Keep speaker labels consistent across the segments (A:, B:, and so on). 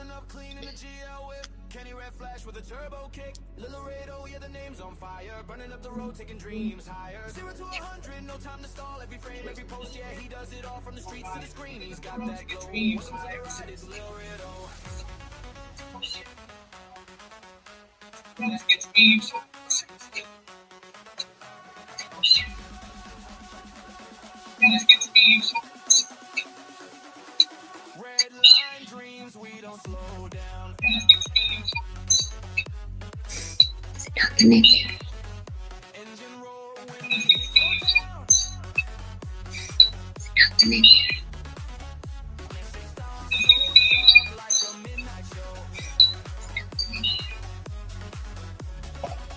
A: Pulling up clean in the GL whip. Kenny Red Flash with a turbo kick. Lil Laredo, yeah, the name's on fire. Burning up the road, taking dreams higher. 0 to 100, no time to stall. Every frame, every post, yeah, he does it all from the streets to the screen. He's got that glow. Welcome to the ride, it's Lil Laredo. Red line dreams, we don't slow down.
B: Is it not connected?
A: Engine roar when we go down.
B: Is it not connected?
A: Like a midnight show.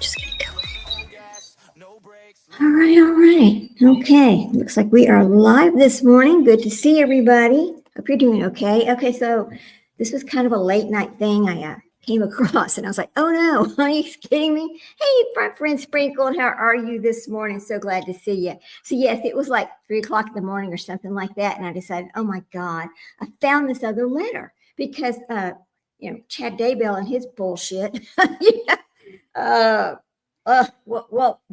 B: Just gonna go with it.
A: No gas, no brakes.
B: All right, all right. Okay, looks like we are live this morning. Good to see everybody. Hope you're doing okay. Okay, so this was kind of a late night thing I came across, and I was like, oh no, are you kidding me? Hey, my friend Sprinkled, how are you this morning? So glad to see you. So yes, it was like 3 o'clock in the morning or something like that, and I decided, oh my God, I found this other letter because, Chad Daybell and his bullshit. Well,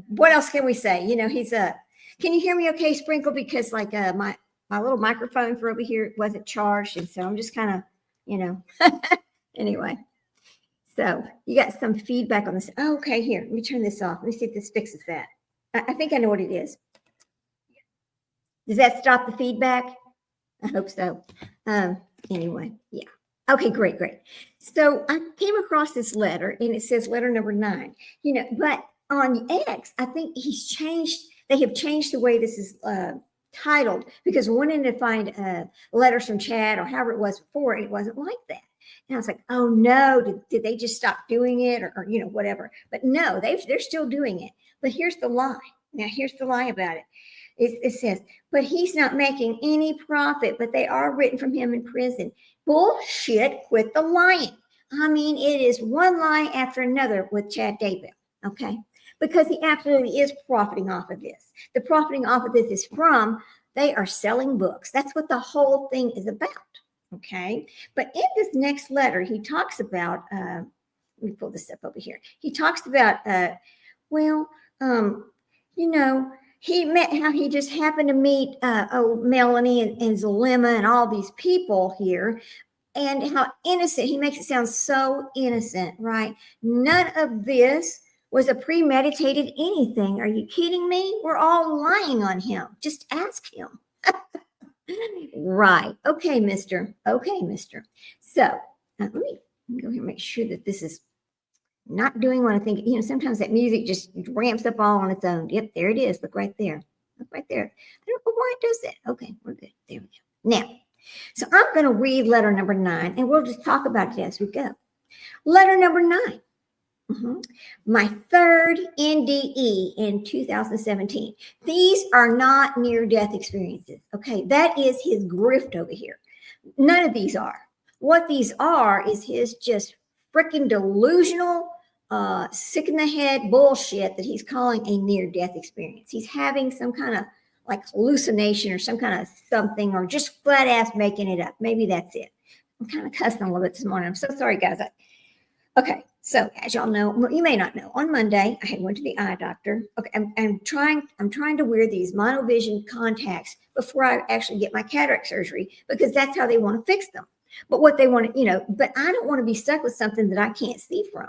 B: what else can we say? He's can you hear me okay, Sprinkle? Because like my little microphone for over here wasn't charged, and so I'm just kind of, anyway. So you got some feedback on this. Oh, okay, here, let me turn this off. Let me see if this fixes that. I think I know what it is. Does that stop the feedback? I hope so. Anyway, yeah. Okay, great. So I came across this letter, and it says letter number 9. But on X, I think they have changed the way this is titled, because wanting to find letters from Chad or however it was before, it wasn't like that. And I was like, oh no, did they just stop doing it or whatever? But no, they're still doing it. But here's the lie. Now, here's the lie about it. It says, but he's not making any profit, but they are written from him in prison. Bullshit, quit the lying. I mean, it is one lie after another with Chad Daybell, okay? Because he absolutely is profiting off of this. The profiting off of this is they are selling books. That's what the whole thing is about, okay? But in this next letter, he talks about, let me pull this up over here. He talks about, he just happened to meet Melanie and Zalima and all these people here, and how innocent. He makes it sound so innocent, right? None of this was a premeditated anything. Are you kidding me? We're all lying on him. Just ask him. Right. Okay, mister. So let me go here and make sure that this is not doing what I think. Sometimes that music just ramps up all on its own. Yep, there it is. Look right there. I don't know why it does that. Okay, we're good. There we go. Now, so I'm going to read letter number 9, and we'll just talk about it as we go. Letter number 9. My third NDE in 2017. These are not near-death experiences. Okay, that is his grift over here. None of these are. What these are is his just freaking delusional, sick in the head bullshit that he's calling a near-death experience. He's having some kind of like hallucination or some kind of something, or just flat ass making it up. Maybe that's it. I'm kind of cussing a little bit this morning. I'm so sorry, guys. Okay, so as y'all know, you may not know, on Monday I went to the eye doctor. Okay, I'm trying to wear these monovision contacts before I actually get my cataract surgery, because that's how they want to fix them. But what they want to, but I don't want to be stuck with something that I can't see from.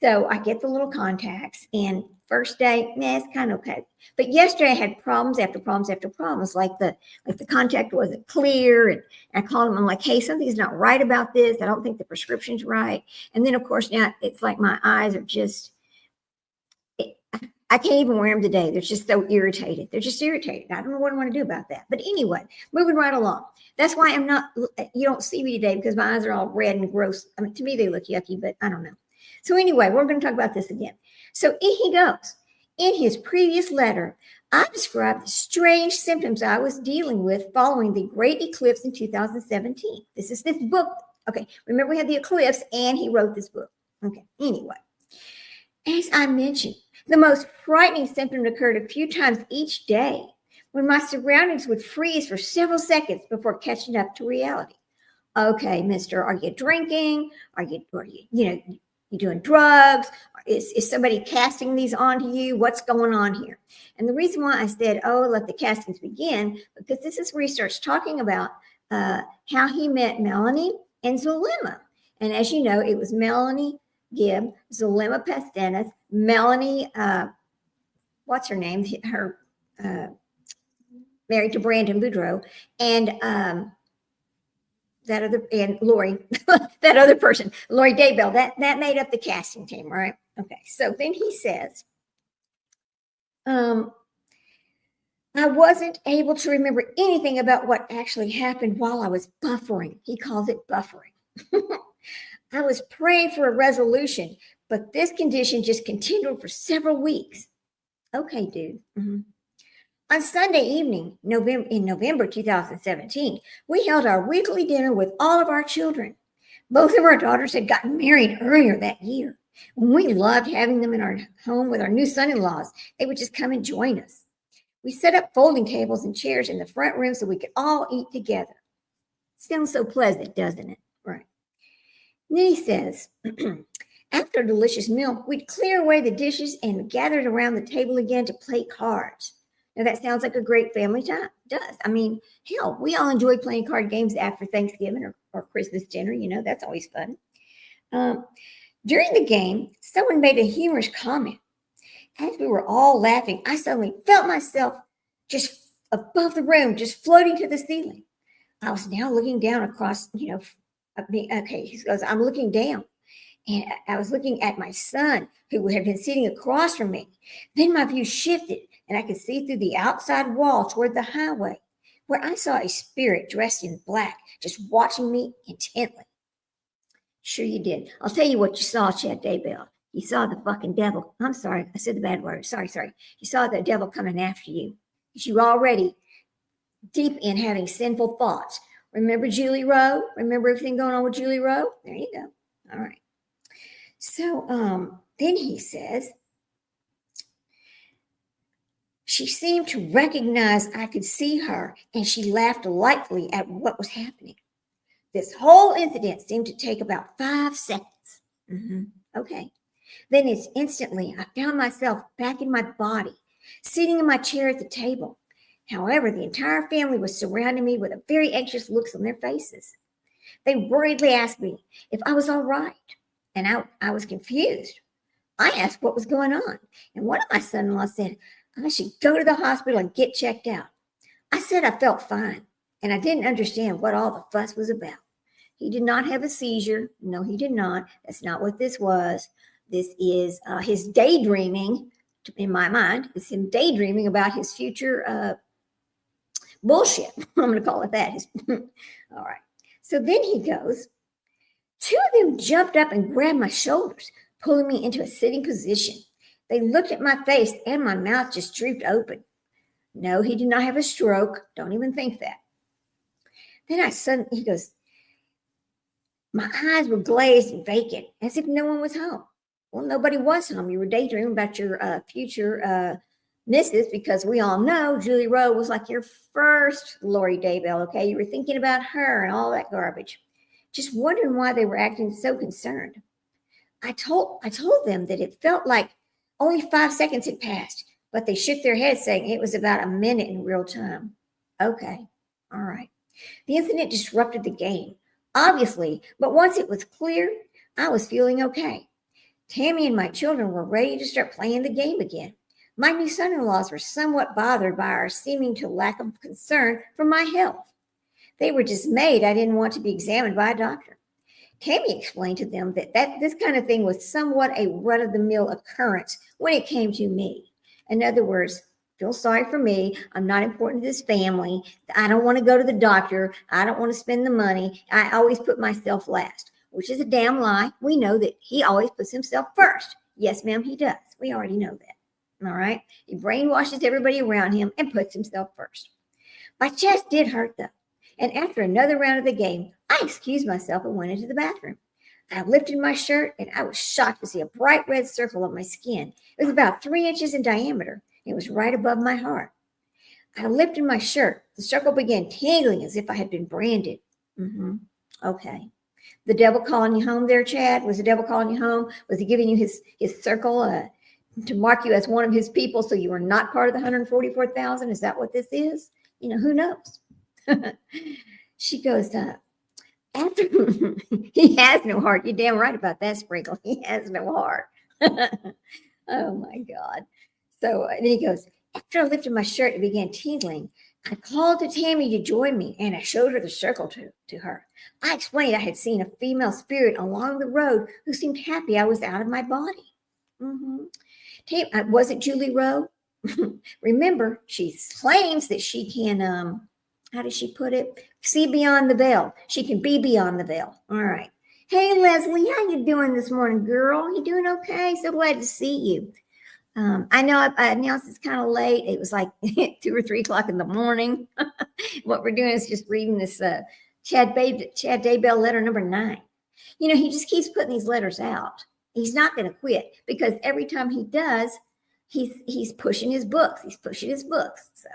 B: So I get the little contacts, and first day, it's kind of okay. But yesterday I had problems after problems after problems. Like the contact wasn't clear, and I called them. I'm like, hey, something's not right about this. I don't think the prescription's right. And then of course now it's like my eyes are just, I can't even wear them today. They're just so irritated. I don't know what I want to do about that. But anyway, moving right along. That's why you don't see me today, because my eyes are all red and gross. I mean, to me they look yucky, but I don't know. So anyway, we're going to talk about this again. So in he goes. In his previous letter, I described the strange symptoms I was dealing with following the great eclipse in 2017. This is this book. Okay, remember we had the eclipse, and he wrote this book. Okay, anyway. As I mentioned, the most frightening symptom occurred a few times each day, when my surroundings would freeze for several seconds before catching up to reality. Okay, mister, are you drinking? Are you you doing drugs? Is somebody casting these onto you? What's going on here? And the reason why I said, oh, let the castings begin, because this is research talking about how he met Melanie and Zulema. And as you know, it was Melanie Gibb, Zulema Pastenis, Melanie, what's her name? Her married to Brandon Boudreaux, and that other, and Lori, that other person, Lori Daybell, that made up the casting team, right? Okay, so then he says, I wasn't able to remember anything about what actually happened while I was buffering. He calls it buffering. I was praying for a resolution, but this condition just continued for several weeks. Okay, dude. Mm-hmm. On Sunday evening, in November 2017, we held our weekly dinner with all of our children. Both of our daughters had gotten married earlier that year. When we loved having them in our home with our new son-in-laws, they would just come and join us. We set up folding tables and chairs in the front room so we could all eat together. Sounds so pleasant, doesn't it? Right. And then he says, after a delicious meal, we'd clear away the dishes and gathered around the table again to play cards. Now, that sounds like a great family time. It does. I mean, hell, we all enjoy playing card games after Thanksgiving or Christmas dinner. That's always fun. During the game, someone made a humorous comment. As we were all laughing, I suddenly felt myself just above the room, just floating to the ceiling. I was now looking down across, okay, he goes, I'm looking down. And I was looking at my son, who had been sitting across from me. Then my view shifted, and I could see through the outside wall toward the highway, where I saw a spirit dressed in black, just watching me intently. Sure you did. I'll tell you what you saw, Chad Daybell. You saw the fucking devil. I'm sorry, I said the bad word. Sorry. You saw the devil coming after you. Because you were already deep in having sinful thoughts. Remember Julie Rowe? Remember everything going on with Julie Rowe? There you go. All right. So then he says, she seemed to recognize I could see her, and she laughed delightfully at what was happening. This whole incident seemed to take about 5 seconds. Okay. Then instantly, I found myself back in my body, sitting in my chair at the table. However, the entire family was surrounding me with very anxious looks on their faces. They worriedly asked me if I was all right, and I was confused. I asked what was going on, and one of my son-in-laws said I should go to the hospital and get checked out. I said I felt fine, and I didn't understand what all the fuss was about. He did not have a seizure. No, he did not. That's not what this was. This is his daydreaming, in my mind. It's him daydreaming about his future bullshit. I'm going to call it that. All right. So then he goes, 2 of them jumped up and grabbed my shoulders, pulling me into a sitting position. They looked at my face and my mouth just drooped open. No, he did not have a stroke. Don't even think that. Then he goes, my eyes were glazed and vacant, as if no one was home. Well, nobody was home. You were daydreaming about your future missus, because we all know Julie Rowe was like your first Lori Daybell, okay? You were thinking about her and all that garbage. Just wondering why they were acting so concerned. I told them that it felt like only 5 seconds had passed, but they shook their heads saying it was about a minute in real time. Okay, all right. The incident disrupted the game, obviously, but once it was clear, I was feeling okay. Tammy and my children were ready to start playing the game again. My new son-in-laws were somewhat bothered by our seeming to lack of concern for my health. They were dismayed I didn't want to be examined by a doctor. Tammy explained to them that this kind of thing was somewhat a run-of-the-mill occurrence when it came to me. In other words, feel sorry for me. I'm not important to this family. I don't want to go to the doctor. I don't want to spend the money. I always put myself last, which is a damn lie. We know that he always puts himself first. Yes, ma'am, he does. We already know that. All right? He brainwashes everybody around him and puts himself first. My chest did hurt, though. And after another round of the game, I excused myself and went into the bathroom. I lifted my shirt, and I was shocked to see a bright red circle on my skin. It was about 3 inches in diameter. It was right above my heart. I lifted my shirt. The circle began tingling as if I had been branded. Okay. The devil calling you home there, Chad? Was the devil calling you home? Was he giving you his circle to mark you as one of his people so you were not part of the 144,000? Is that what this is? Who knows? She goes, after he has no heart. You're damn right about that, Sprinkle. He has no heart. Oh my God. So then he goes, after I lifted my shirt and began tingling, I called to Tammy to join me, and I showed her the circle to her. I explained I had seen a female spirit along the road who seemed happy I was out of my body. Was it Julie Rowe? Remember, she claims that she can, how does she put it? See beyond the veil. She can be beyond the veil. All right. Hey, Leslie, how you doing this morning, girl? You doing okay? So glad to see you. I know I announced it's kind of late. It was like 2 or 3 o'clock in the morning. What we're doing is just reading this Chad Daybell letter number 9. He just keeps putting these letters out. He's not going to quit because every time he does, he's pushing his books. So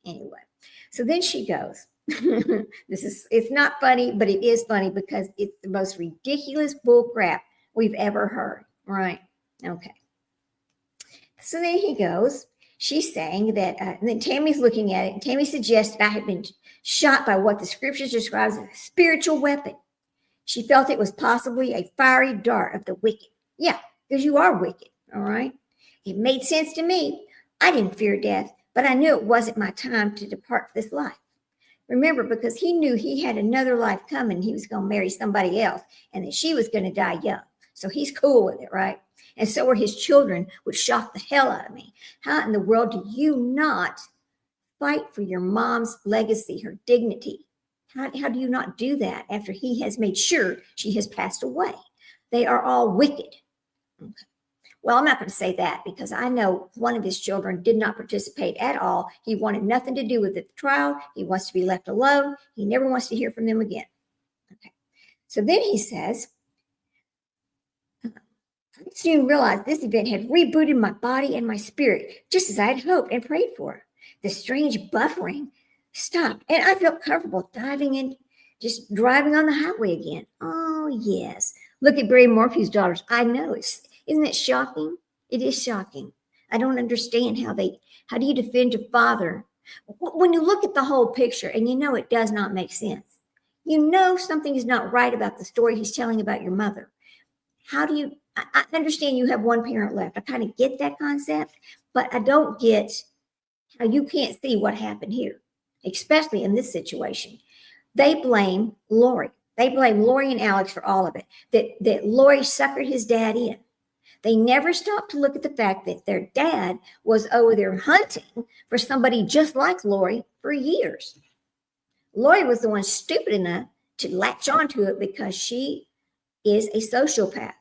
B: anyway, so then she goes. It's not funny, but it is funny because it's the most ridiculous bull crap we've ever heard. Right? Okay. So then he goes, she's saying that, and then Tammy's looking at it, and Tammy suggests that I had been shot by what the scriptures describes as a spiritual weapon. She felt it was possibly a fiery dart of the wicked. Yeah, because you are wicked, all right? It made sense to me. I didn't fear death, but I knew it wasn't my time to depart this life. Remember, because he knew he had another life coming, he was going to marry somebody else, and that she was going to die young. So he's cool with it, right? And so are his children, which shocked the hell out of me. How in the world do you not fight for your mom's legacy, her dignity? How do you not do that after he has made sure she has passed away? They are all wicked. Okay. Well, I'm not going to say that because I know one of his children did not participate at all. He wanted nothing to do with the trial. He wants to be left alone. He never wants to hear from them again. Okay. So then he says, I soon realized this event had rebooted my body and my spirit, just as I had hoped and prayed for. The strange buffering stopped, and I felt comfortable diving in, just driving on the highway again. Oh, yes. Look at Barry Morphew's daughters. I know. Isn't it shocking? It is shocking. I don't understand how do you defend your father? When you look at the whole picture, and it does not make sense. Something is not right about the story he's telling about your mother. How do you... I understand you have one parent left. I kind of get that concept, but I don't get how you can't see what happened here, especially in this situation. They blame Lori. They blame Lori and Alex for all of it, that Lori suckered his dad in. They never stopped to look at the fact that their dad was over there hunting for somebody just like Lori for years. Lori was the one stupid enough to latch onto it because she is a sociopath.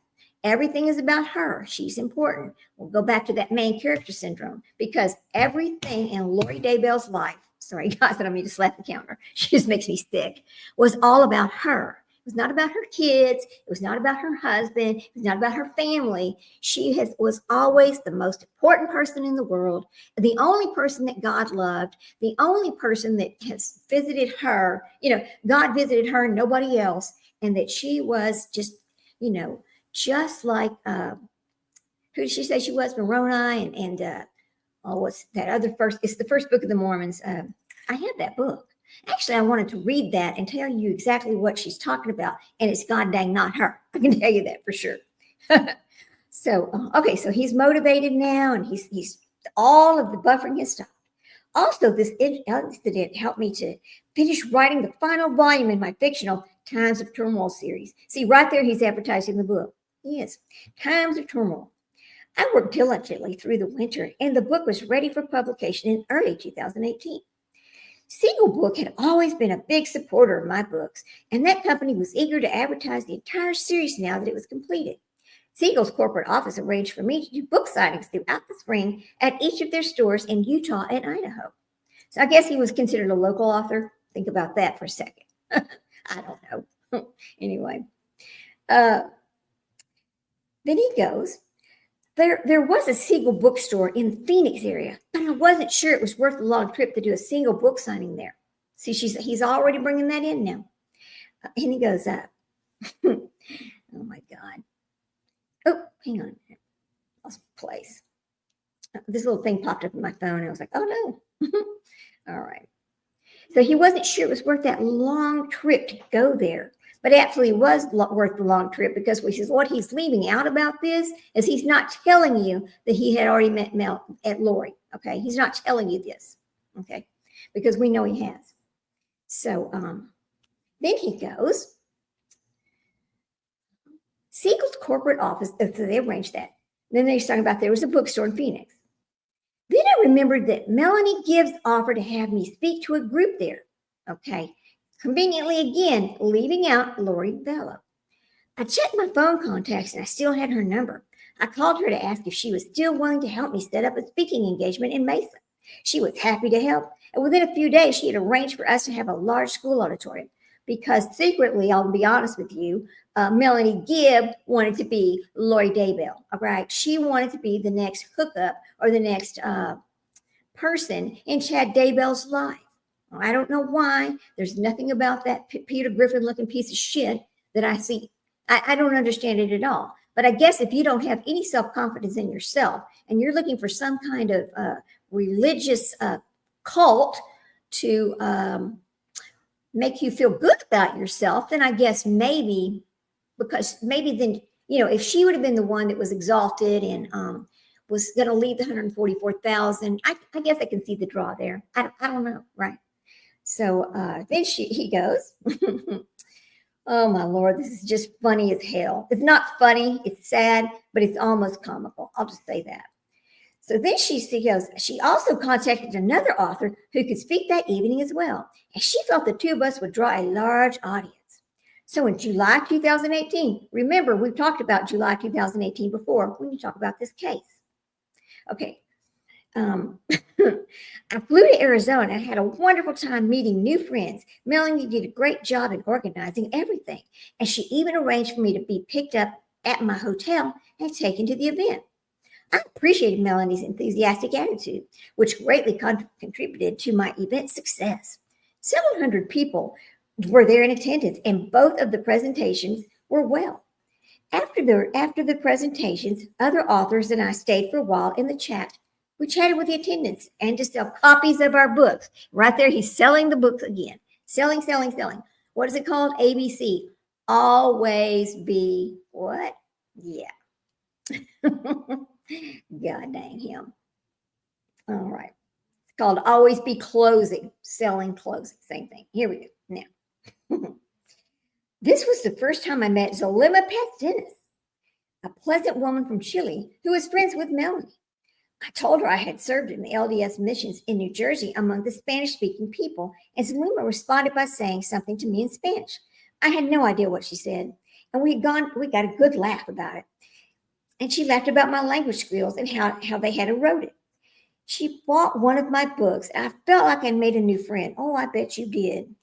B: Everything is about her. She's important. We'll go back to that main character syndrome because everything in Lori Daybell's life, sorry guys, I don't mean to slap the counter, she just makes me sick, was all about her. It was not about her kids. It was not about her husband. It was not about her family. She was always the most important person in the world, the only person that God loved, the only person that has visited her. God visited her and nobody else, and that she was just, just like, who did she say she was? Moroni and what's that other first? It's the first book of the Mormons. I had that book. Actually, I wanted to read that and tell you exactly what she's talking about. And it's god dang not her. I can tell you that for sure. So, okay, so he's motivated now and he's all of the buffering has stopped. Also, this incident helped me to finish writing the final volume in my fictional Times of Turmoil series. See, right there, he's advertising the book. Yes, Times of Turmoil. I worked diligently through the winter, and the book was ready for publication in early 2018. Siegel Book had always been a big supporter of my books, and that company was eager to advertise the entire series now that it was completed. Siegel's corporate office arranged for me to do book signings throughout the spring at each of their stores in Utah and Idaho. So I guess he was considered a local author. Think about that for a second. I don't know. Anyway, then he goes, there was a Siegel bookstore in the Phoenix area, but I wasn't sure it was worth the long trip to do a single book signing there. See, he's already bringing that in now. And he goes up. Oh my God. Oh, hang on a minute. Lost my place. This little thing popped up in my phone. And I was like, oh no. All right. So he wasn't sure it was worth that long trip to go there. But it absolutely was worth the long trip, because he says what he's leaving out about this is he's not telling you that he had already met Mel at Lori. Okay. He's not telling you this. Okay. Because we know he has. So then he goes. Siegel's corporate office, so they arranged that. Then they're talking about there was a bookstore in Phoenix. Then I remembered that Melanie Gibbs offered to have me speak to a group there. Okay. Conveniently, again, leaving out Lori Vallow. I checked my phone contacts and I still had her number. I called her to ask if she was still willing to help me set up a speaking engagement in Mesa. She was happy to help. And within a few days, she had arranged for us to have a large school auditorium. Because secretly, I'll be honest with you, Melanie Gibb wanted to be Lori Daybell. All right. She wanted to be the next hookup or the next person in Chad Daybell's life. I don't know why. There's nothing about that Peter Griffin looking piece of shit that I see. I don't understand it at all. But I guess if you don't have any self-confidence in yourself and you're looking for some kind of religious cult to make you feel good about yourself, then I guess maybe, because maybe then, if she would have been the one that was exalted and was going to lead the 144,000, I guess I can see the draw there. I don't know, right? So then he goes, oh my Lord, this is just funny as hell. It's not funny, it's sad, but it's almost comical. I'll just say that. So then she goes, she also contacted another author who could speak that evening as well. And she felt the two of us would draw a large audience. So in July 2018, remember, we've talked about July 2018 before when you talk about this case. Okay. I flew to Arizona and had a wonderful time meeting new friends. Melanie did a great job in organizing everything. And she even arranged for me to be picked up at my hotel and taken to the event. I appreciated Melanie's enthusiastic attitude, which greatly contributed to my event success. Several hundred people were there in attendance, and both of the presentations were well. After the presentations, other authors and I stayed for a while in the chat. We chatted with the attendants and to sell copies of our books. Right there, he's selling the books again. Selling. What is it called? ABC. Always be what? Yeah. God dang him. All right. It's called always be closing. Selling, closing. Same thing. Here we go. Now. This was the first time I met Zolima Pastinas, a pleasant woman from Chile who was friends with Melanie. I told her I had served in the LDS missions in New Jersey among the Spanish-speaking people, and Zolima responded by saying something to me in Spanish. I had no idea what she said, and we got a good laugh about it. And she laughed about my language skills and how they had eroded. She bought one of my books, and I felt like I made a new friend. Oh, I bet you did.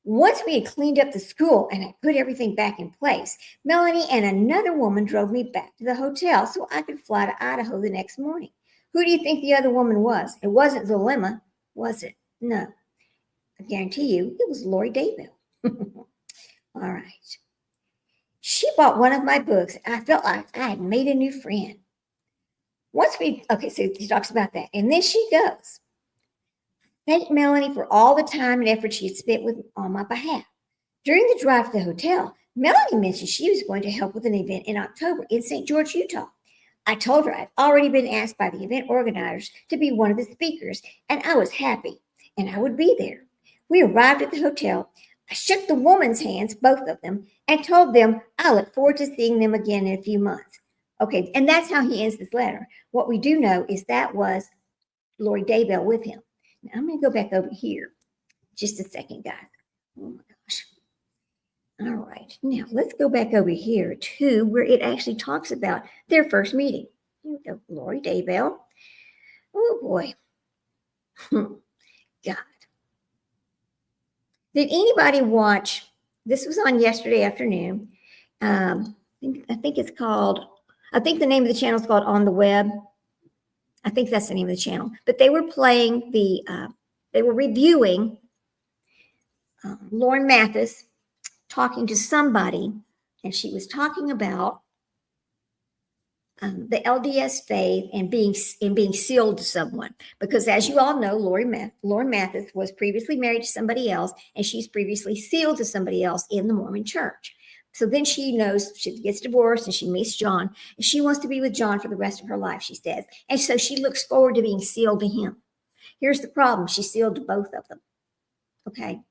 B: Once we had cleaned up the school and had put everything back in place, Melanie and another woman drove me back to the hotel so I could fly to Idaho the next morning. Who do you think the other woman was? It wasn't Zolima, was it? No. I guarantee you it was Lori Daybell. All right. She bought one of my books, and I felt like I had made a new friend. So she talks about that. And then she goes, thank Melanie for all the time and effort she had spent on my behalf. During the drive to the hotel, Melanie mentioned she was going to help with an event in October in St. George, Utah. I told her I'd already been asked by the event organizers to be one of the speakers, and I was happy, and I would be there. We arrived at the hotel. I shook the woman's hands, both of them, and told them I look forward to seeing them again in a few months. Okay, and that's how he ends this letter. What we do know is that was Lori Daybell with him. Now, I'm going to go back over here. Just a second, guys. Oh, my gosh. All right. Now, let's go back over here to where it actually talks about their first meeting. Here we go. Lori Daybell. Oh, boy. God. Did anybody watch? This was on yesterday afternoon. I think it's called, I think the name of the channel is called On the Web. I think that's the name of the channel. But they were playing they were reviewing Lauren Mathis talking to somebody, and she was talking about the LDS faith and being sealed to someone. Because as you all know, Lori Mathis was previously married to somebody else, and she's previously sealed to somebody else in the Mormon church. So then she knows she gets divorced and she meets John, and she wants to be with John for the rest of her life, she says. And so she looks forward to being sealed to him. Here's the problem. She's sealed to both of them. Okay.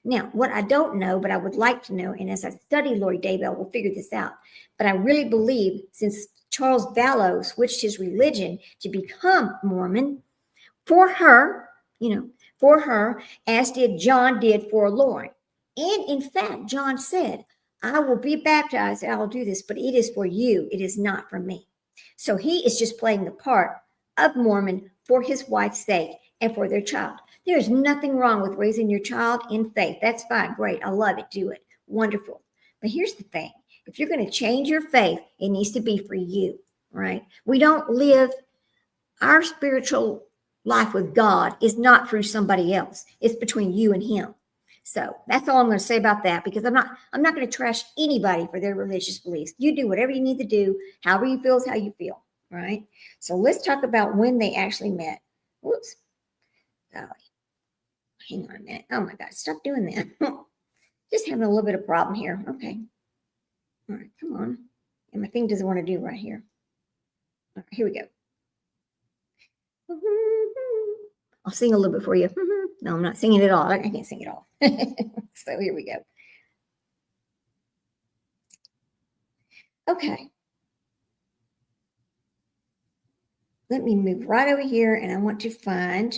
B: Now, what I don't know, but I would like to know, and as I study Lori Daybell, we'll figure this out. But I really believe since Charles Vallow switched his religion to become Mormon for her, as did John did for Lori. And in fact, John said, I will be baptized, I will do this, but it is for you. It is not for me. So he is just playing the part of Mormon for his wife's sake and for their child. There's nothing wrong with raising your child in faith. That's fine. Great. I love it. Do it. Wonderful. But here's the thing. If you're going to change your faith, it needs to be for you, right? We don't live our spiritual life with God is not through somebody else. It's between you and him. So that's all I'm going to say about that, because I'm not going to trash anybody for their religious beliefs. You do whatever you need to do. However you feel is how you feel, right? So let's talk about when they actually met. Whoops. Golly. Hang on a minute. Oh my God. Stop doing that. Just having a little bit of problem here. Okay. All right. Come on. And my thing doesn't want to do right here. All right, here we go. I'll sing a little bit for you. No, I'm not singing it all. I can't sing it all. So here we go. Okay. Let me move right over here, and I want to find,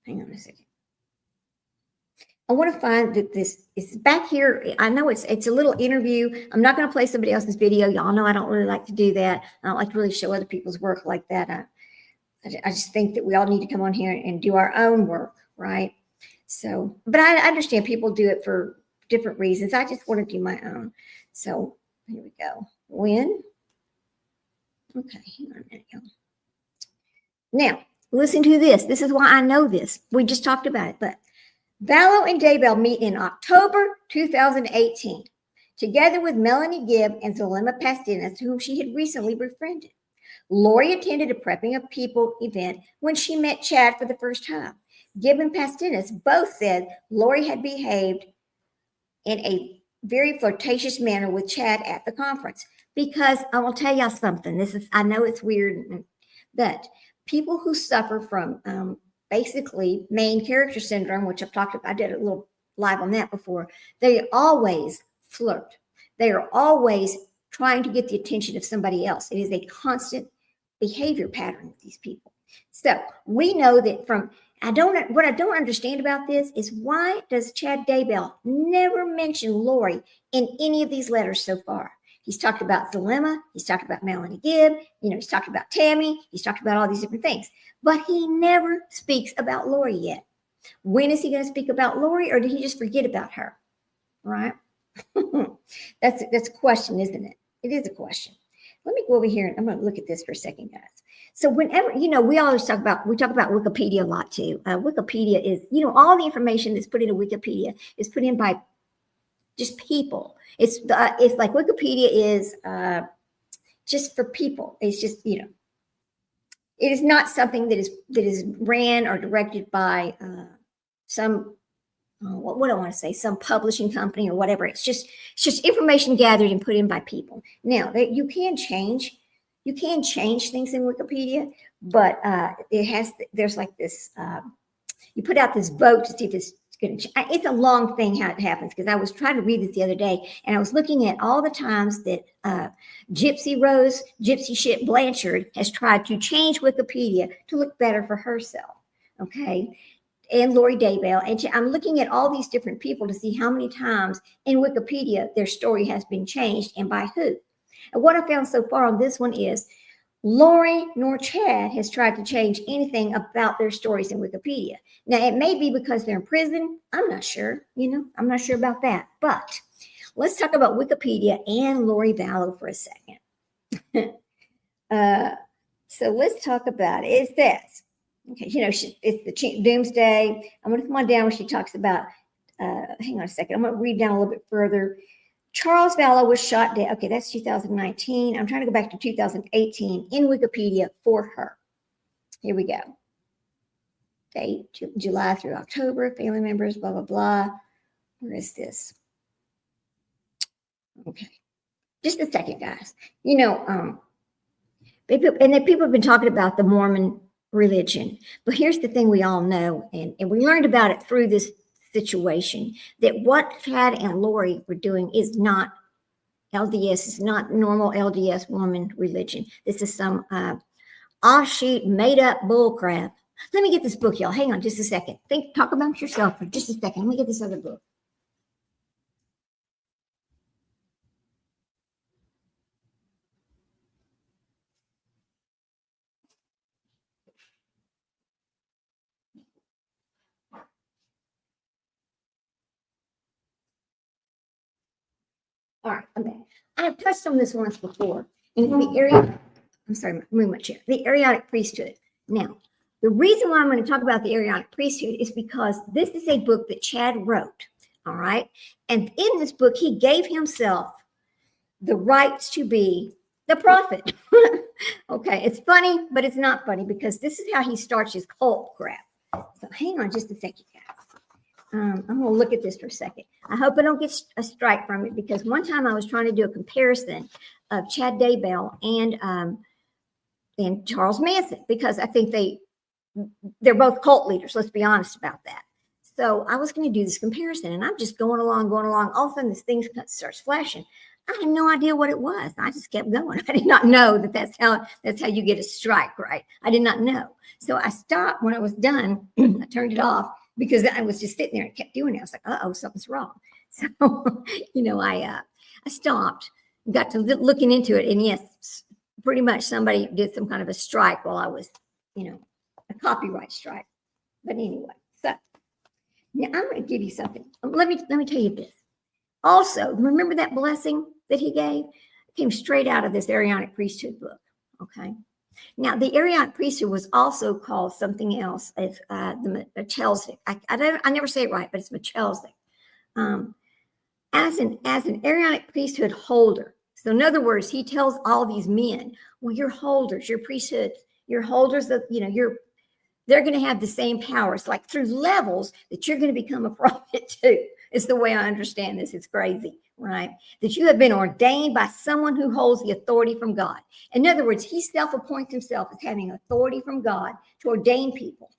B: hang on a second. I want to find that this is back here. I know it's a little interview. I'm not going to play somebody else's video. Y'all know I don't really like to do that. I don't like to really show other people's work like that. I just think that we all need to come on here and do our own work, right? So, but I understand people do it for different reasons. I just want to do my own. So here we go. When? Okay, hang on a minute, y'all. Now, listen to this. This is why I know this. We just talked about it, but Vallow and Daybell meet in October 2018, together with Melanie Gibb and Zulema Pastinas, whom she had recently befriended. Lori attended a Prepping of People event when she met Chad for the first time. Gibb and Pastinas both said Lori had behaved in a very flirtatious manner with Chad at the conference. Because I will tell y'all something. I know it's weird, but people who suffer from basically main character syndrome, which I've talked about, I did a little live on that before, they always flirt. They are always trying to get the attention of somebody else. It is a constant behavior pattern with these people. So we know that what I don't understand about this is, why does Chad Daybell never mention Lori in any of these letters so far? He's talked about Zulema. He's talked about Melanie Gibb. He's talked about Tammy. He's talked about all these different things. But he never speaks about Lori yet. When is he going to speak about Lori, or did he just forget about her? Right? That's a question, isn't it? It is a question. Let me go over here and I'm going to look at this for a second, guys. So whenever, we always talk about Wikipedia a lot too. Wikipedia is, all the information that's put into Wikipedia is put in by just people. It's like Wikipedia is just for people. It's just, it is not something that is ran or directed by some, what do I want to say, some publishing company or whatever. It's just information gathered and put in by people. Now, you can change things in Wikipedia, but there's like this, you put out this vote to see if it's going to change. It's a long thing how it happens, because I was trying to read this the other day, and I was looking at all the times that Gypsy Shit Blanchard has tried to change Wikipedia to look better for herself, okay? And Lori Daybell. And I'm looking at all these different people to see how many times in Wikipedia their story has been changed and by who. And what I found so far on this one is Lori nor Chad has tried to change anything about their stories in Wikipedia. Now, it may be because they're in prison. I'm not sure, I'm not sure about that. But let's talk about Wikipedia and Lori Vallow for a second. So let's talk about it. It says, okay, it's the Doomsday. I'm going to come on down where she talks about hang on a second. I'm going to read down a little bit further. Charles Vallow was shot dead. Okay, that's 2019. I'm trying to go back to 2018 in Wikipedia for her. Here we go. Date, July through October, family members, blah, blah, blah. Where is this? Okay. Just a second, guys. You know, people have been talking about the Mormon religion. But here's the thing we all know, and we learned about it through this situation, that what Chad and Lori were doing is not LDS, is not normal LDS woman religion. This is some offshoot, made up bull crap. Let me get this book, y'all. Hang on just a second. Talk about yourself for just a second. Let me get this other book. All right, I'm back. I have touched on this once before. In the area, I'm sorry, move my chair. The Aaronic priesthood. Now, the reason why I'm going to talk about the Aaronic priesthood is because this is a book that Chad wrote. All right. And in this book, he gave himself the rights to be the prophet. Okay. It's funny, but it's not funny because this is how he starts his cult crap. So hang on just a second, guys. I'm going to look at this for a second. I hope I don't get a strike from it because one time I was trying to do a comparison of Chad Daybell and Charles Manson because I think they're both cult leaders. Let's be honest about that. So I was going to do this comparison, and I'm just going along. All of a sudden, this thing starts flashing. I had no idea what it was. I just kept going. I did not know that's how you get a strike, right? I did not know. So I stopped when I was done. I turned it off because I was just sitting there and kept doing it. I was like, uh-oh, something's wrong. So, I stopped, got to looking into it. And yes, pretty much somebody did some kind of a strike while I was, a copyright strike. But anyway, so now I'm going to give you something. Let me tell you this. Also, remember that blessing that he gave? It came straight out of this Aaronic priesthood book. Okay. Now, the Aaronic priesthood was also called something else as the Melchizedek. I never say it right, but it's Melchizedek. As an Aaronic priesthood holder. So, in other words, he tells all these men, well, you're holders, you're priesthoods, you're holders of, they're going to have the same powers, like through levels that you're going to become a prophet too. It's the way I understand this. It's crazy, right? That you have been ordained by someone who holds the authority from God. In other words, he self-appoints himself as having authority from God to ordain people.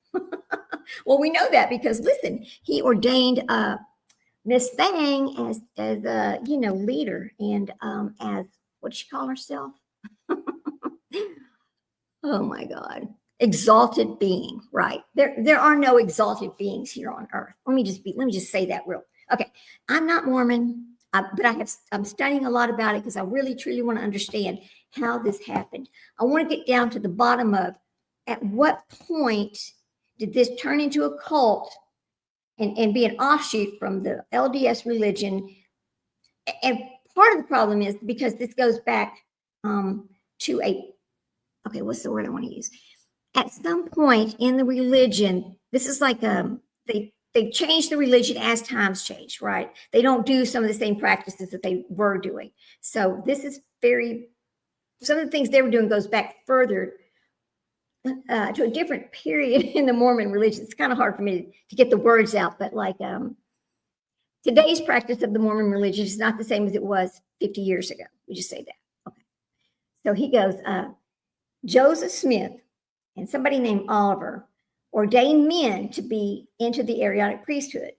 B: Well, we know that because, listen, he ordained Miss Thang as a, leader and as, what does she call herself? Oh, my God. Exalted being, right? There are no exalted beings here on earth. Let me just say that real. Okay, I'm not Mormon, but I'm studying a lot about it because I really truly want to understand how this happened. I want to get down to the bottom of at what point did this turn into a cult and be an offshoot from the LDS religion? And part of the problem is because this goes back to okay, what's the word I want to use? At some point in the religion, this is like they changed the religion as times changed, right? They don't do some of the same practices that they were doing. So this is some of the things they were doing goes back further to a different period in the Mormon religion. It's kind of hard for me to get the words out, but like today's practice of the Mormon religion is not the same as it was 50 years ago. We just say that. Okay. So he goes, Joseph Smith and somebody named Oliver ordained men to be into the Aaronic priesthood,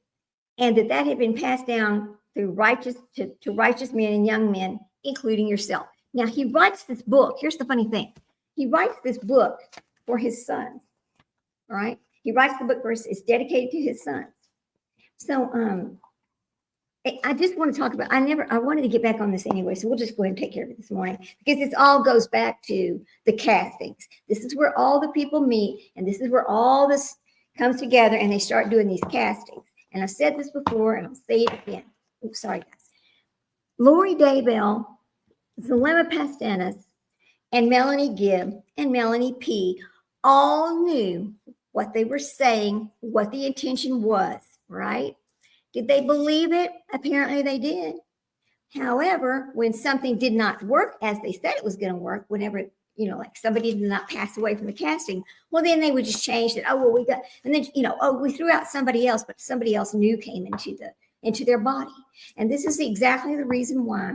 B: and that had been passed down through righteous men and young men, including yourself. Now, he writes this book. Here's the funny thing. He writes this book for his sons, all right? He writes the book for it's dedicated to his sons. So I just want to talk about, I wanted to get back on this anyway, so we'll just go ahead and take care of it this morning because this all goes back to the castings. This is where all the people meet, and this is where all this comes together, and they start doing these castings. And I've said this before, and I'll say it again. Oops, sorry, guys. Lori Daybell, Zelema Pastanis, and Melanie Gibb, and Melanie P. all knew what they were saying, what the intention was, right? Did they believe it? Apparently they did. However, when something did not work as they said it was going to work, whenever, like somebody did not pass away from the casting, well, then they would just change it. Oh, well, we got, and then, we threw out somebody else, but somebody else new came into their body. And this is exactly the reason why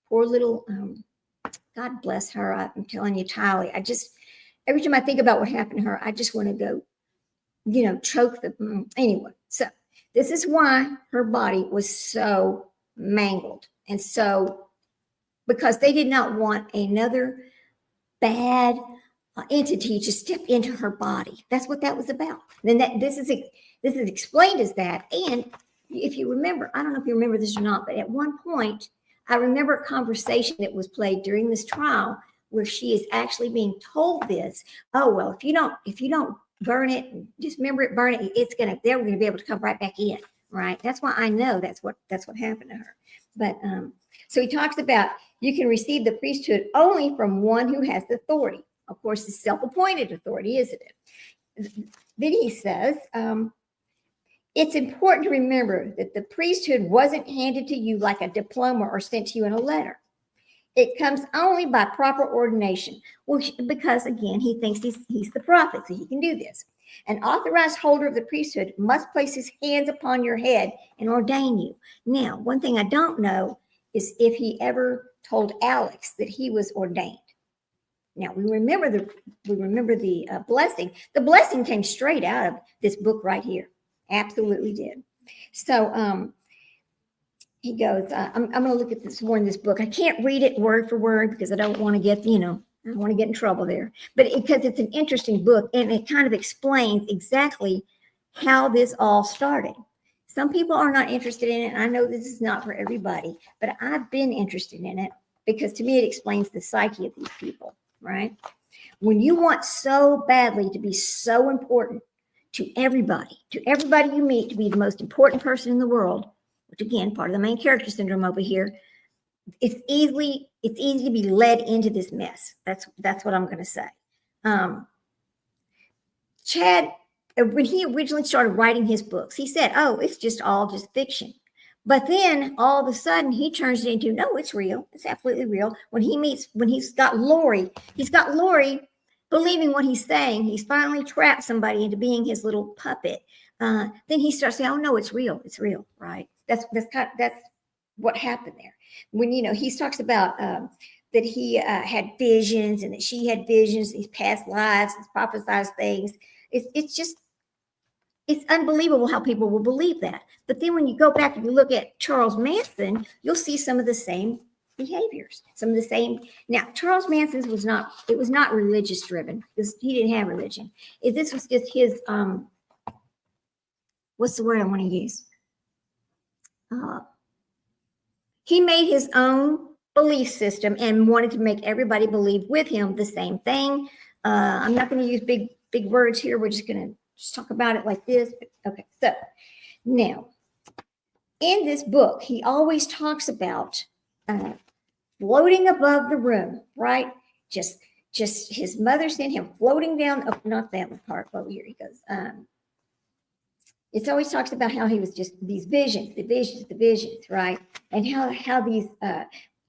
B: poor little, God bless her. I'm telling you, Tylee, every time I think about what happened to her, I just want to go, choke anyway. So this is why her body was so mangled. And so, because they did not want another bad entity to step into her body. That's what that was about. And then this is explained as that. And if you remember, I don't know if you remember this or not, but at one point, I remember a conversation that was played during this trial where she is actually being told this. Oh, well, if you don't burn it, dismember it, burn it, they're going to be able to come right back in. Right. That's why I know that's what happened to her. But so he talks about you can receive the priesthood only from one who has authority. Of course, it's self-appointed authority, isn't it? Then he says, it's important to remember that the priesthood wasn't handed to you like a diploma or sent to you in a letter. It comes only by proper ordination. Well, because again, he thinks he's the prophet, so he can do this. An authorized holder of the priesthood must place his hands upon your head and ordain you. Now, one thing I don't know is if he ever told Alex that he was ordained. Now, we remember the blessing. The blessing came straight out of this book right here. Absolutely did. So he goes, I'm going to look at this more in this book. I can't read it word for word because I don't want to get, I don't want to get in trouble there. But because it's an interesting book and it kind of explains exactly how this all started. Some people are not interested in it. I know this is not for everybody, but I've been interested in it because to me it explains the psyche of these people, right? When you want so badly to be so important to everybody you meet, to be the most important person in the world, which again, part of the main character syndrome over here, it's easy to be led into this mess. That's what I'm going to say. Chad, when he originally started writing his books, he said, "Oh, it's just fiction." But then all of a sudden he turns it into, no, it's real. It's absolutely real. When he's got Lori believing what he's saying. He's finally trapped somebody into being his little puppet. Then he starts saying, "Oh no, it's real. It's real." Right? That's what happened there. When he talks about that he had visions and that she had visions, these past lives, and prophesied things. It's unbelievable how people will believe that. But then when you go back and you look at Charles Manson, you'll see some of the same behaviors, some of the same. Now, Charles Manson's was not religious driven because he didn't have religion. This was just his, what's the word I want to use? He made his own belief system and wanted to make everybody believe with him the same thing. I'm not going to use big words here. We're just going to talk about it like this. Okay, so now in this book, he always talks about floating above the room, right? Just his mother sent him floating down. Oh, not that part. Oh, here he goes. It always talks about how he was just these visions, the visions, right? And how these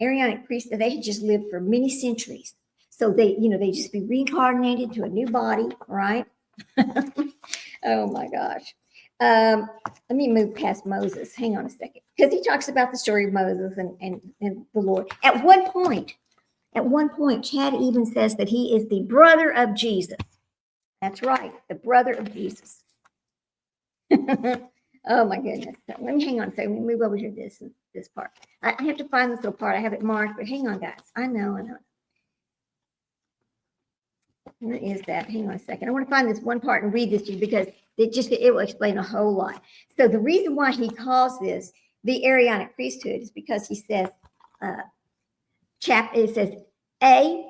B: Arianic priests, they had just lived for many centuries. So they just be reincarnated to a new body, right? Oh my gosh. Let me move past Moses. Hang on a second. Because he talks about the story of Moses and the Lord. At one point, Chad even says that he is the brother of Jesus. That's right, the brother of Jesus. Oh my goodness. Let me hang on a second. Let me move over here this part. I have to find this little part. I have it marked, but hang on, guys. I know. Where is that? Hang on a second. I want to find this one part and read this to you because it will explain a whole lot. So the reason why he calls this the Arianic priesthood is because he says, it says A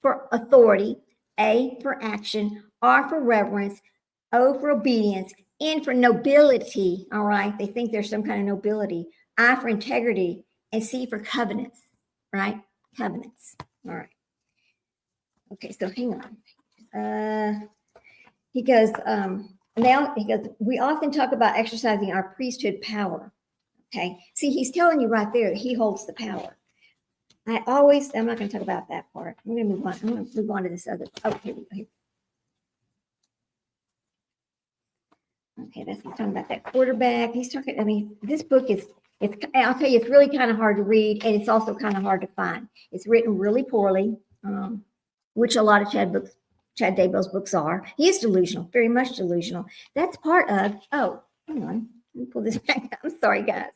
B: for authority, A for action, R for reverence, O for obedience, N for nobility. All right. They think there's some kind of nobility. I for integrity, and C for covenants, right? Covenants. All right. Okay, so hang on. He goes, let now he goes, we often talk about exercising our priesthood power. Okay. See, he's telling you right there that he holds the power. I'm not going to talk about that part. I'm going to move on. I'm going to move on to this other. Oh, here we go. Here. Okay, he's talking about that quarterback. He's talking, I mean, this book I'll tell you, it's really kind of hard to read, and it's also kind of hard to find. It's written really poorly, which a lot of Chad Daybell's books are. He is delusional, very much delusional. That's part of, hang on, let me pull this back. I'm sorry, guys.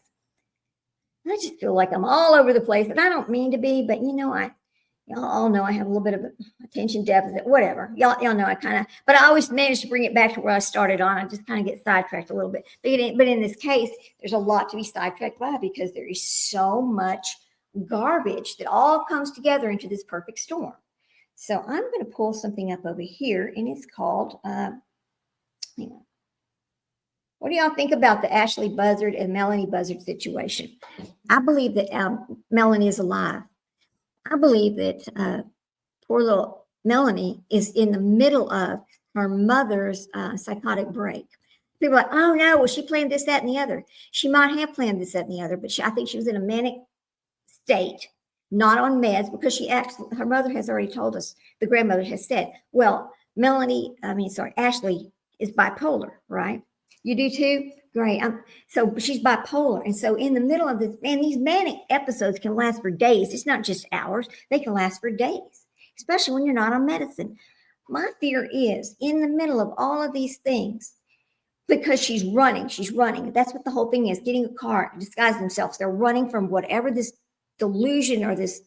B: I just feel like I'm all over the place, and I don't mean to be, but y'all all know I have a little bit of attention deficit, whatever. Y'all know but I always manage to bring it back to where I started on. I just kind of get sidetracked a little bit. But in this case, there's a lot to be sidetracked by because there is so much garbage that all comes together into this perfect storm. So I'm going to pull something up over here, and it's called, hang on. What do y'all think about the Ashley Buzzard and Melanie Buzzard situation? I believe that Melanie is alive. I believe that poor little Melanie is in the middle of her mother's psychotic break. People are like, oh no, well, she planned this, that, and the other. She might have planned this, that, and the other, but I think she was in a manic state, not on meds, because her mother has already told us, the grandmother has said, well, Ashley is bipolar, right? You do too? Great. So she's bipolar. And so in the middle of this, man, these manic episodes can last for days. It's not just hours. They can last for days, especially when you're not on medicine. My fear is in the middle of all of these things, because she's running. That's what the whole thing is, getting a car, disguise themselves. They're running from whatever this delusion or this,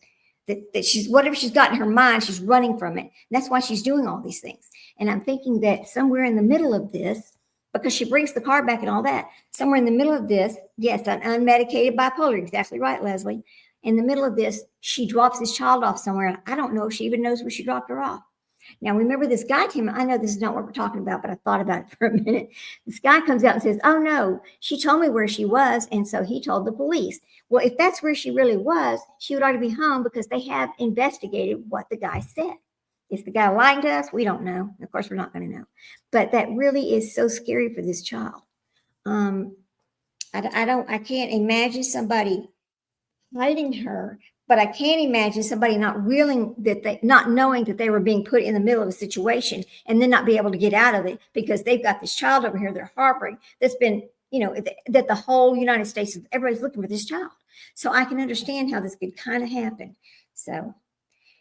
B: whatever she's got in her mind, she's running from it. And that's why she's doing all these things. And I'm thinking that somewhere in the middle of this, because she brings the car back and all that, somewhere in the middle of this, yes, an unmedicated bipolar, exactly right, Leslie. In the middle of this, she drops this child off somewhere, and I don't know if she even knows where she dropped her off. Now, remember this guy came, I know this is not what we're talking about, but I thought about it for a minute. This guy comes out and says, oh no, she told me where she was, and so he told the police. Well, if that's where she really was, she would already be home because they have investigated what the guy said. Is the guy lying to us? We don't know. Of course, we're not going to know. But that really is so scary for this child. I can't imagine somebody hiding her, but I can't imagine somebody not knowing that they were being put in the middle of a situation and then not be able to get out of it because they've got this child over here, they're harboring, that's been, that the whole United States, everybody's looking for this child. So I can understand how this could kind of happen. So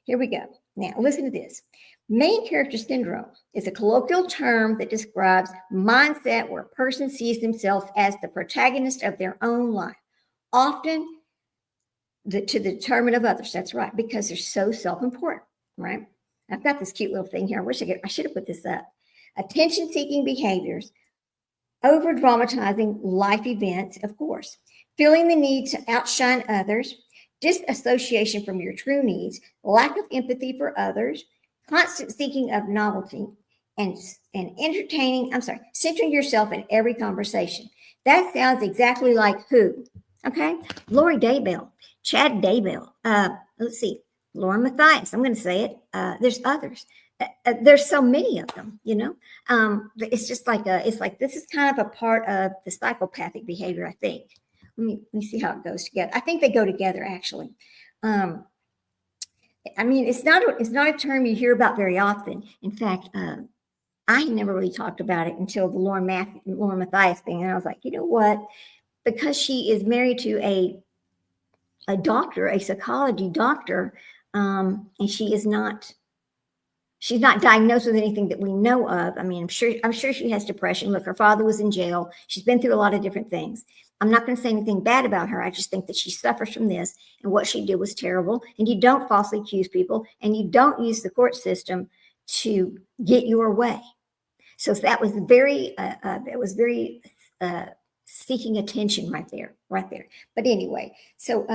B: here we go. Now, listen to this. Main character syndrome is a colloquial term that describes mindset where a person sees themselves as the protagonist of their own life, often to the detriment of others. That's right, because they're so self-important, right? I've got this cute little thing here. I should have put this up. Attention-seeking behaviors, over-dramatizing life events, of course, feeling the need to outshine others, disassociation from your true needs, lack of empathy for others, constant seeking of novelty, and centering yourself in every conversation. That sounds exactly like who? Okay, Lori Daybell, Chad Daybell. Let's see, Lauren Matthias. I'm going to say it. There's others. There's so many of them. It's just like this is kind of a part of the psychopathic behavior, I think. Let me see how it goes together. I think they go together, actually. It's not a term you hear about very often. In fact, I never really talked about it until the Lauren Matthias thing. And I was like, you know what? Because she is married to a doctor, a psychology doctor, and she's not diagnosed with anything that we know of. I mean, I'm sure she has depression. Look, her father was in jail. She's been through a lot of different things. I'm not going to say anything bad about her. I just think that she suffers from this, and what she did was terrible. And you don't falsely accuse people, and you don't use the court system to get your way. So that was very seeking attention right there. But anyway, so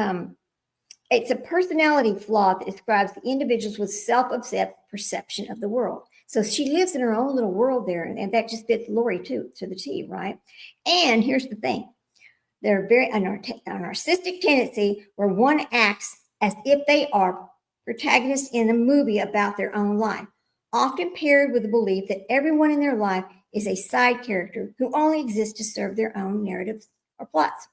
B: it's a personality flaw that describes the individuals with self-obsessed perception of the world. So she lives in her own little world there, and that just fits Lori too, to the T, right? And here's the thing. They're a narcissistic tendency where one acts as if they are protagonists in a movie about their own life, often paired with the belief that everyone in their life is a side character who only exists to serve their own narratives or plots.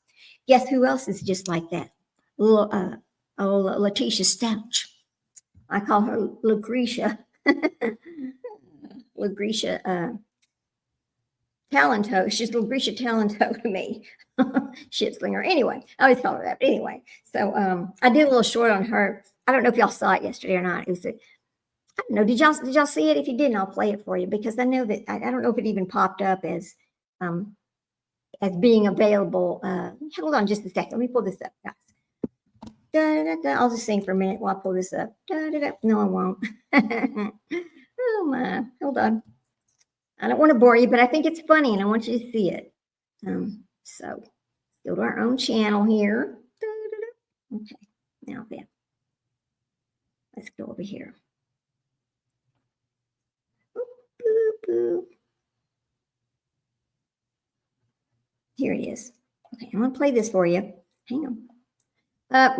B: Guess who else is just like that? Letitia Stouch. I call her Lucretia. Lucretia Talento. She's Lucretia Talento to me. Shitslinger. Anyway, I always call her that. But anyway, so I did a little short on her. I don't know if y'all saw it yesterday or not. It was I don't know. Did y'all see it? If you didn't, I'll play it for you because I know that I don't know if it even popped up as being available. Hold on just a second. Let me pull this up, guys. Da, da, da. I'll just sing for a minute while I pull this up. Da, da, da. No, I won't. Oh my! Hold on. I don't want to bore you, but I think it's funny and I want you to see it. So go to our own channel here. Da, da, da. Okay. Now then, let's go over here. Boop, boop, boop. Here it is. Okay, I'm going to play this for you. Hang on.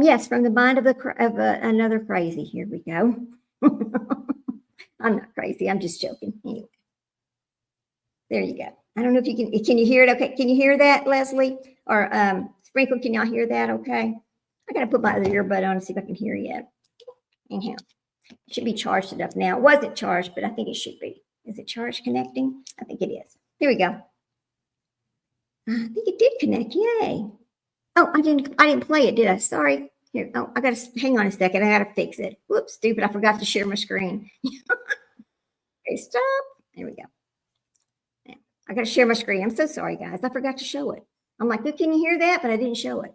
B: Yes, from the mind of another crazy. Here we go. I'm not crazy. I'm just joking. Anyway, there you go. I don't know if you can you hear it? Okay. Can you hear that, Leslie? Or Sprinkle, can y'all hear that? Okay. I got to put my other earbud on to see if I can hear yet. Anyhow, it should be charged enough now. It wasn't charged, but I think it should be. Is it charged connecting? I think it is. Here we go. I think it did connect. Yay. Oh, I didn't play it, did I? Sorry. Here. Oh, I got to hang on a second. I got to fix it. Whoops, stupid. I forgot to share my screen. Okay, stop. There we go. Yeah, I got to share my screen. I'm so sorry, guys. I forgot to show it. I'm like, can you hear that? But I didn't show it.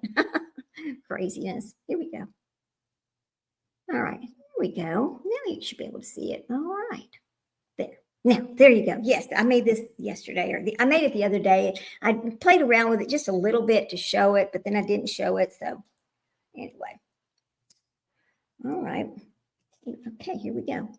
B: Craziness. Here we go. All right. Here we go. Now you should be able to see it. All right. There. Now, there you go. Yes, I made this yesterday, I made it the other day. I played around with it just a little bit to show it, but then I didn't show it. So anyway. All right. Okay, here we go.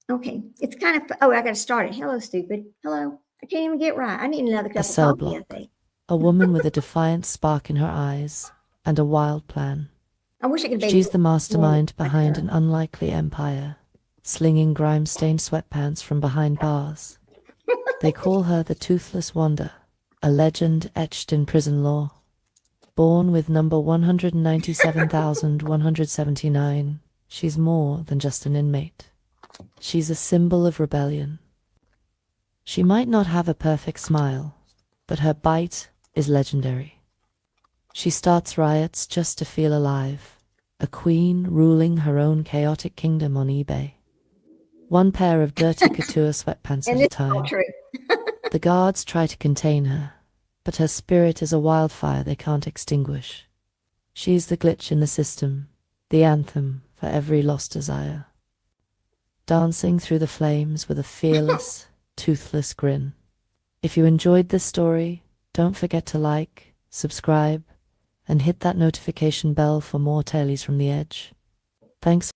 B: Okay, it's kind of, I got to start it. Hello, stupid. Hello. I can't even get right. I need another cup
C: A
B: of
C: cell
B: coffee, I
C: block,
B: think.
C: a woman with a defiant spark in her eyes and a wild plan.
B: I wish I could.
C: She's the mastermind
B: like
C: behind
B: her.
C: an unlikely empire, slinging grime-stained sweatpants from behind bars. They call her the Toothless Wonder, a legend etched in prison lore. Born with number 197,179, she's more than just an inmate. She's a symbol of rebellion. She might not have a perfect smile, but her bite is legendary. She starts riots just to feel alive, a queen ruling her own chaotic kingdom on eBay. One pair of dirty couture sweatpants
B: And
C: at a
B: this is all
C: time.
B: true.
C: The guards try to contain her, but her spirit is a wildfire they can't extinguish. She's the glitch in the system, the anthem for every lost desire. Dancing through the flames with a fearless, toothless grin. If you enjoyed this story, don't forget to like, subscribe, and hit that notification bell for more Tales from the Edge. Thanks.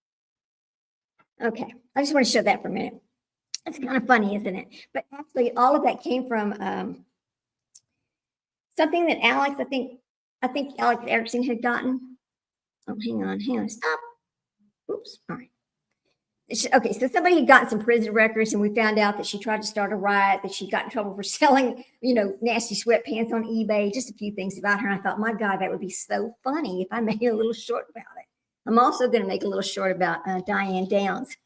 B: Okay, I just want to show that for a minute. It's kind of funny, isn't it? But actually, all of that came from something that Alex, I think Alex Erickson had gotten. Oh, hang on, stop. Oops, all right. Okay, so somebody had gotten some prison records, and we found out that she tried to start a riot, that she got in trouble for selling, nasty sweatpants on eBay, just a few things about her. And I thought, my God, that would be so funny if I made a little short about it. I'm also going to make a little short about Diane Downs.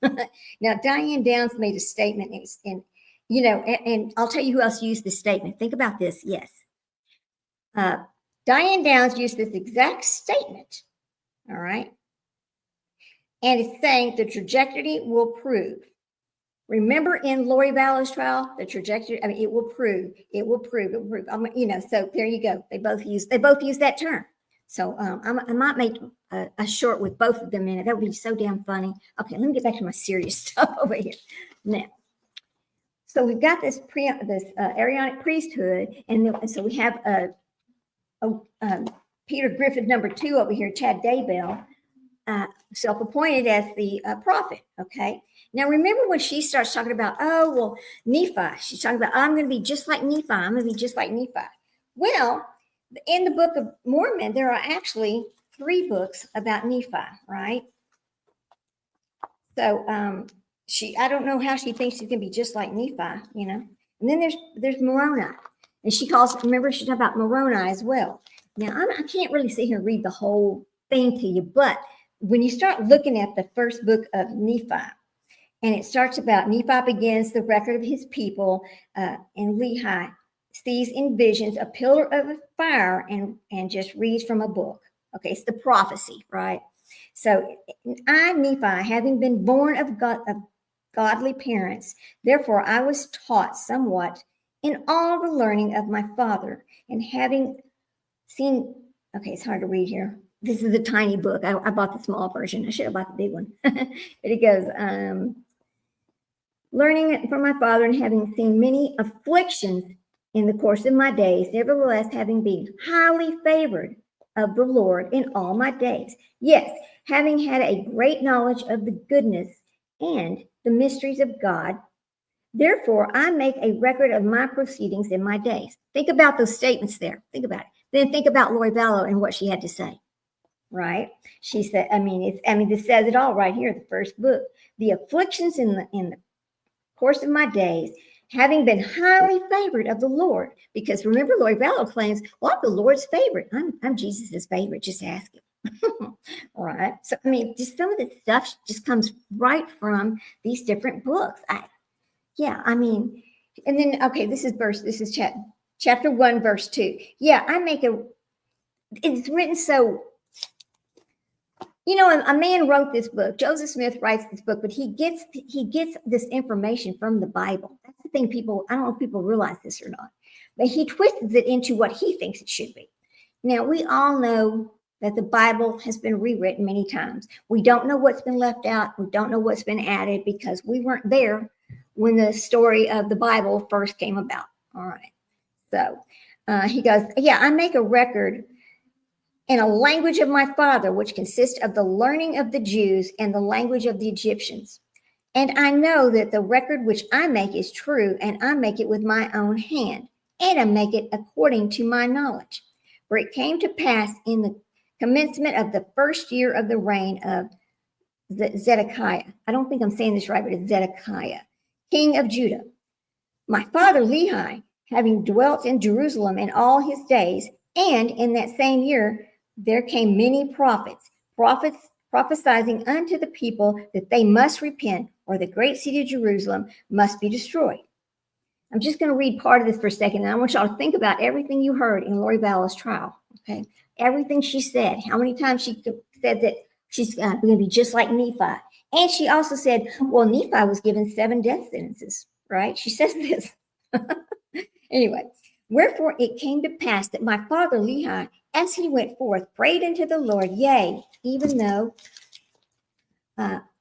B: Now, Diane Downs made a statement, and I'll tell you who else used this statement. Think about this. Yes. Diane Downs used this exact statement. All right. And it's saying the trajectory will prove. Remember in Lori Vallow's trial, the trajectory, it will prove. So there you go. They both use that term. So I might make a short with both of them in it. That would be so damn funny. Okay, let me get back to my serious stuff over here. Now, so we've got this Arianic priesthood, and so we have Peter Griffith #2 over here, Chad Daybell, self-appointed as the prophet. Okay. Now remember when she starts talking about, Nephi. She's talking about, I'm going to be just like Nephi. I'm going to be just like Nephi. Well, in the Book of Mormon, there are actually 3 books about Nephi, right? So I don't know how she thinks she's going to be just like Nephi. And then there's Moroni. And she talks about Moroni as well. Now, I can't really sit here and read the whole thing to you, but when you start looking at the first book of Nephi, and it starts about Nephi begins the record of his people, and Lehi sees in visions a pillar of fire and just reads from a book. Okay, it's the prophecy, right? So I, Nephi, having been born of godly parents, therefore I was taught somewhat in all the learning of my father, and having seen, okay, it's hard to read here. This is a tiny book. I bought the small version. I should have bought the big one. But it goes, learning from my father and having seen many afflictions in the course of my days, nevertheless, having been highly favored of the Lord in all my days. Yes, having had a great knowledge of the goodness and the mysteries of God, therefore I make a record of my proceedings in my days. Think about those statements there. Think about it. Then think about Lori Vallow and what she had to say, right? She said, this says it all right here, the first book. The afflictions in the course of my days, having been highly favored of the Lord. Because remember, Lori Vallow claims, well, I'm the Lord's favorite. I'm Jesus's favorite. Just ask him. All right. So, just some of the stuff just comes right from these different books. And then, okay, this is chapter 1, verse 2. Yeah, it's written so, a man wrote this book. Joseph Smith writes this book, but he gets this information from the Bible. That's the thing I don't know if people realize this or not, but he twists it into what he thinks it should be. Now, we all know that the Bible has been rewritten many times. We don't know what's been left out. We don't know what's been added because we weren't there when the story of the Bible first came about. All right. So he goes, yeah, I make a record in a language of my father, which consists of the learning of the Jews and the language of the Egyptians. And I know that the record which I make is true, and I make it with my own hand, and I make it according to my knowledge. For it came to pass in the commencement of the first year of the reign of Zedekiah. I don't think I'm saying this right, but it's Zedekiah, king of Judah. My father Lehi, having dwelt in Jerusalem in all his days, and in that same year there came many prophets prophesying unto the people that they must repent, or the great city of Jerusalem must be destroyed. I'm just going to read part of this for a second, and I want y'all to think about everything you heard in Lori Vallow's trial. Okay, everything she said, how many times she said that she's going to be just like Nephi. And she also said, well, Nephi was given 7 death sentences, right? She says this. Anyway, wherefore it came to pass that my father Lehi, as he went forth, prayed unto the Lord, yea, even though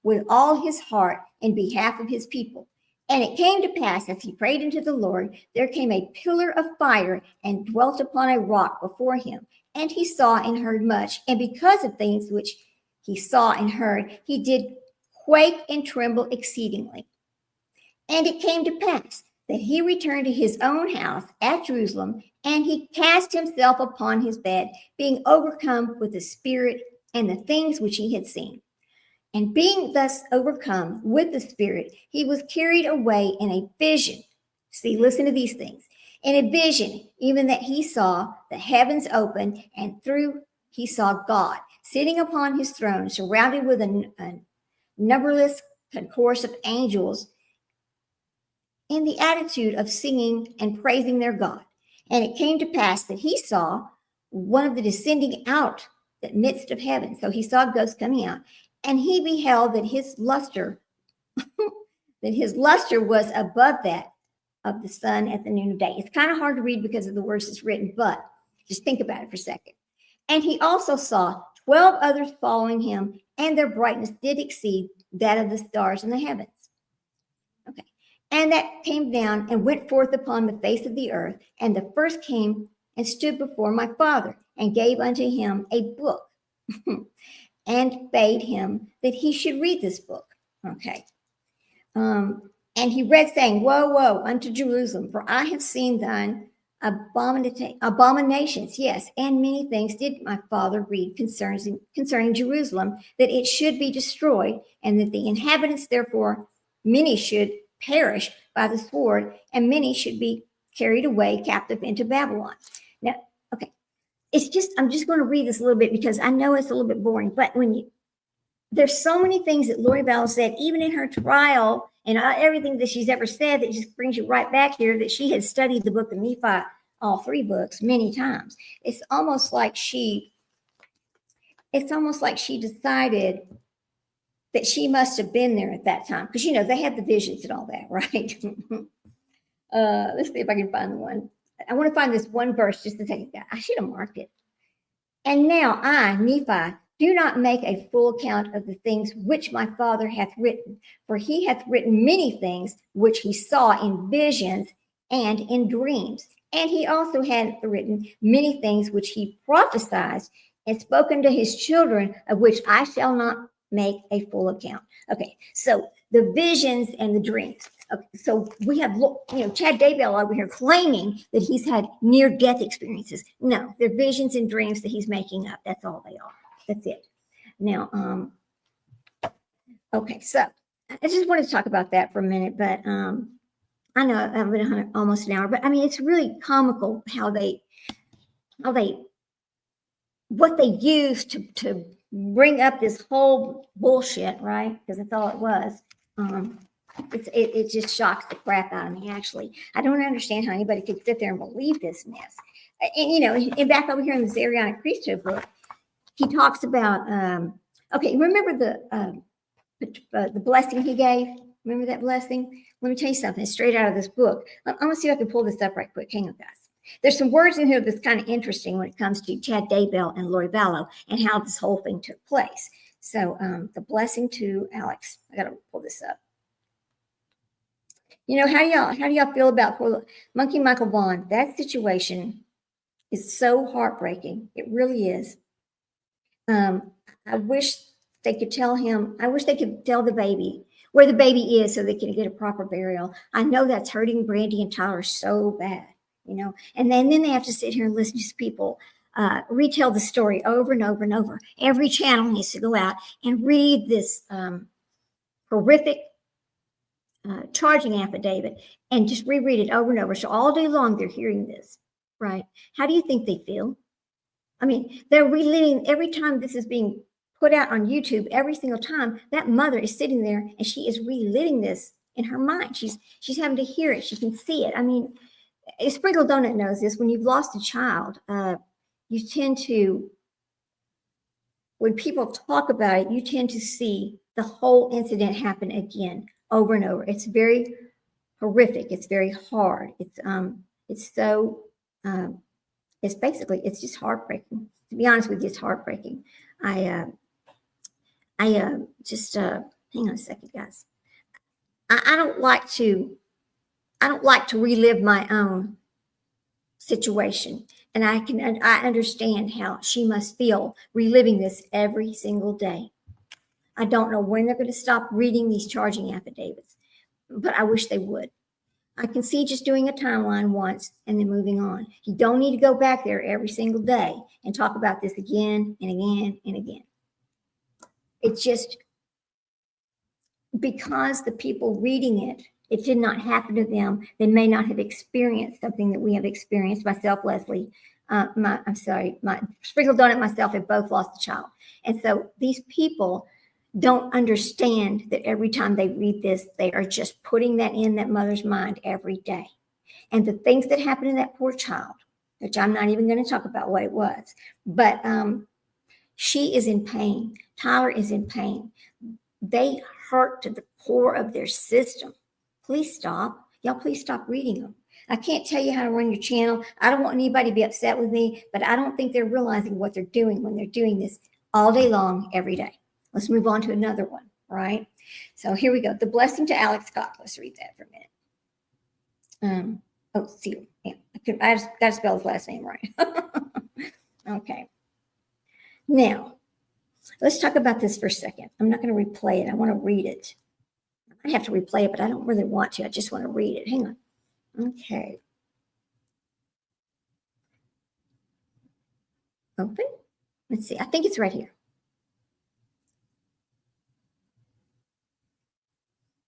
B: with all his heart in behalf of his people. And it came to pass, as he prayed unto the Lord, there came a pillar of fire and dwelt upon a rock before him. And he saw and heard much. And because of things which he saw and heard, he did quake and tremble exceedingly. And it came to pass that he returned to his own house at Jerusalem, and he cast himself upon his bed, being overcome with the spirit and the things which he had seen. And being thus overcome with the spirit, he was carried away in a vision. See, listen to these things. In a vision, even that he saw the heavens opened, and through he saw God sitting upon his throne, surrounded with a numberless concourse of angels, in the attitude of singing and praising their God. And it came to pass that he saw one of the descending out the midst of heaven. So he saw ghosts coming out, and he beheld that his luster, was above that of the sun at the noon of day. It's kind of hard to read because of the words it's written, but just think about it for a second. And he also saw 12 others following him, and their brightness did exceed that of the stars in the heavens. Okay. And that came down and went forth upon the face of the earth. And the first came and stood before my father, and gave unto him a book, and bade him that he should read this book. Okay. And he read, saying, Woe, woe unto Jerusalem, for I have seen thine abominations. Yes, and many things did my father read concerning Jerusalem, that it should be destroyed, and that the inhabitants, therefore, many should perish by the sword, and many should be carried away captive into Babylon. Now, okay, I'm just going to read this a little bit because I know it's a little bit boring, but there's so many things that Lori Vallow said, even in her trial and everything that she's ever said, that just brings you right back here, that she had studied the book of Nephi, all 3 books, many times. It's almost like she decided that she must have been there at that time, because they had the visions and all that, right? Let's see if I can find the one. I want to find this one verse just a second. I should have marked it. And now I, Nephi, do not make a full account of the things which my father hath written, for he hath written many things which he saw in visions and in dreams. And he also hath written many things which he prophesied and spoken to his children, of which I shall not make a full account. Okay, so the visions and the dreams. Okay, so we have, Chad Daybell over here claiming that he's had near-death experiences. No, they're visions and dreams that he's making up. That's all they are. That's it. Now, okay, so I just wanted to talk about that for a minute, but I know I've been on almost an hour, but I mean, it's really comical what they use to bring up this whole bullshit, right? Because that's all it was. It just shocks the crap out of me, actually. I don't understand how anybody could sit there and believe this mess. And back over here in the Arianic priesthood book, he talks about, remember the blessing he gave? Remember that blessing? Let me tell you something, it's straight out of this book. I'm going to see if I can pull this up right quick. Hang on, guys. There's some words in here that's kind of interesting when it comes to Chad Daybell and Lori Vallow and how this whole thing took place. So the blessing to Alex. I got to pull this up. How do y'all feel about poor Monkey Michael Vaughn? That situation is so heartbreaking. It really is. I wish they could tell him. I wish they could tell the baby where the baby is so they can get a proper burial. I know that's hurting Brandy and Tyler so bad, And then they have to sit here and listen to people retell the story over and over and over. Every channel needs to go out and read this horrific charging affidavit and just reread it over and over. So all day long they're hearing this, right? How do you think they feel? I mean, they're reliving every time this is being put out on YouTube. Every single time that mother is sitting there and she is reliving this in her mind. She's having to hear it. She can see it. I mean, Sprinkle Donut knows this. When you've lost a child, you tend to, when people talk about it, you tend to see the whole incident happen again, over and over. It's very horrific. It's very hard. It's just heartbreaking. To be honest with you, it's heartbreaking. Hang on a second, guys. I don't like to relive my own situation. And I understand how she must feel reliving this every single day. I don't know when they're going to stop reading these charging affidavits, but I wish they would. I can see just doing a timeline once and then moving on. You don't need to go back there every single day and talk about this again and again and again. It's just because the people reading it did not happen to them. They may not have experienced something that we have experienced. Myself, Leslie, my Sprinkle Donut, myself have both lost a child. And so these people don't understand that every time they read this, they are just putting that in that mother's mind every day. And the things that happen to that poor child, which I'm not even going to talk about what it was, but she is in pain. Tyler is in pain. They hurt to the core of their system. Please stop. Y'all, please stop reading them. I can't tell you how to run your channel. I don't want anybody to be upset with me, but I don't think they're realizing what they're doing when they're doing this all day long, every day. Let's move on to another one, right? So here we go. The blessing to Alex Scott. Let's read that for a minute. See, yeah, I just got to spell his last name right. Okay. Now, let's talk about this for a second. I'm not going to replay it. I want to read it. I have to replay it, but I don't really want to. I just want to read it. Hang on. Okay. Open. Let's see. I think it's right here.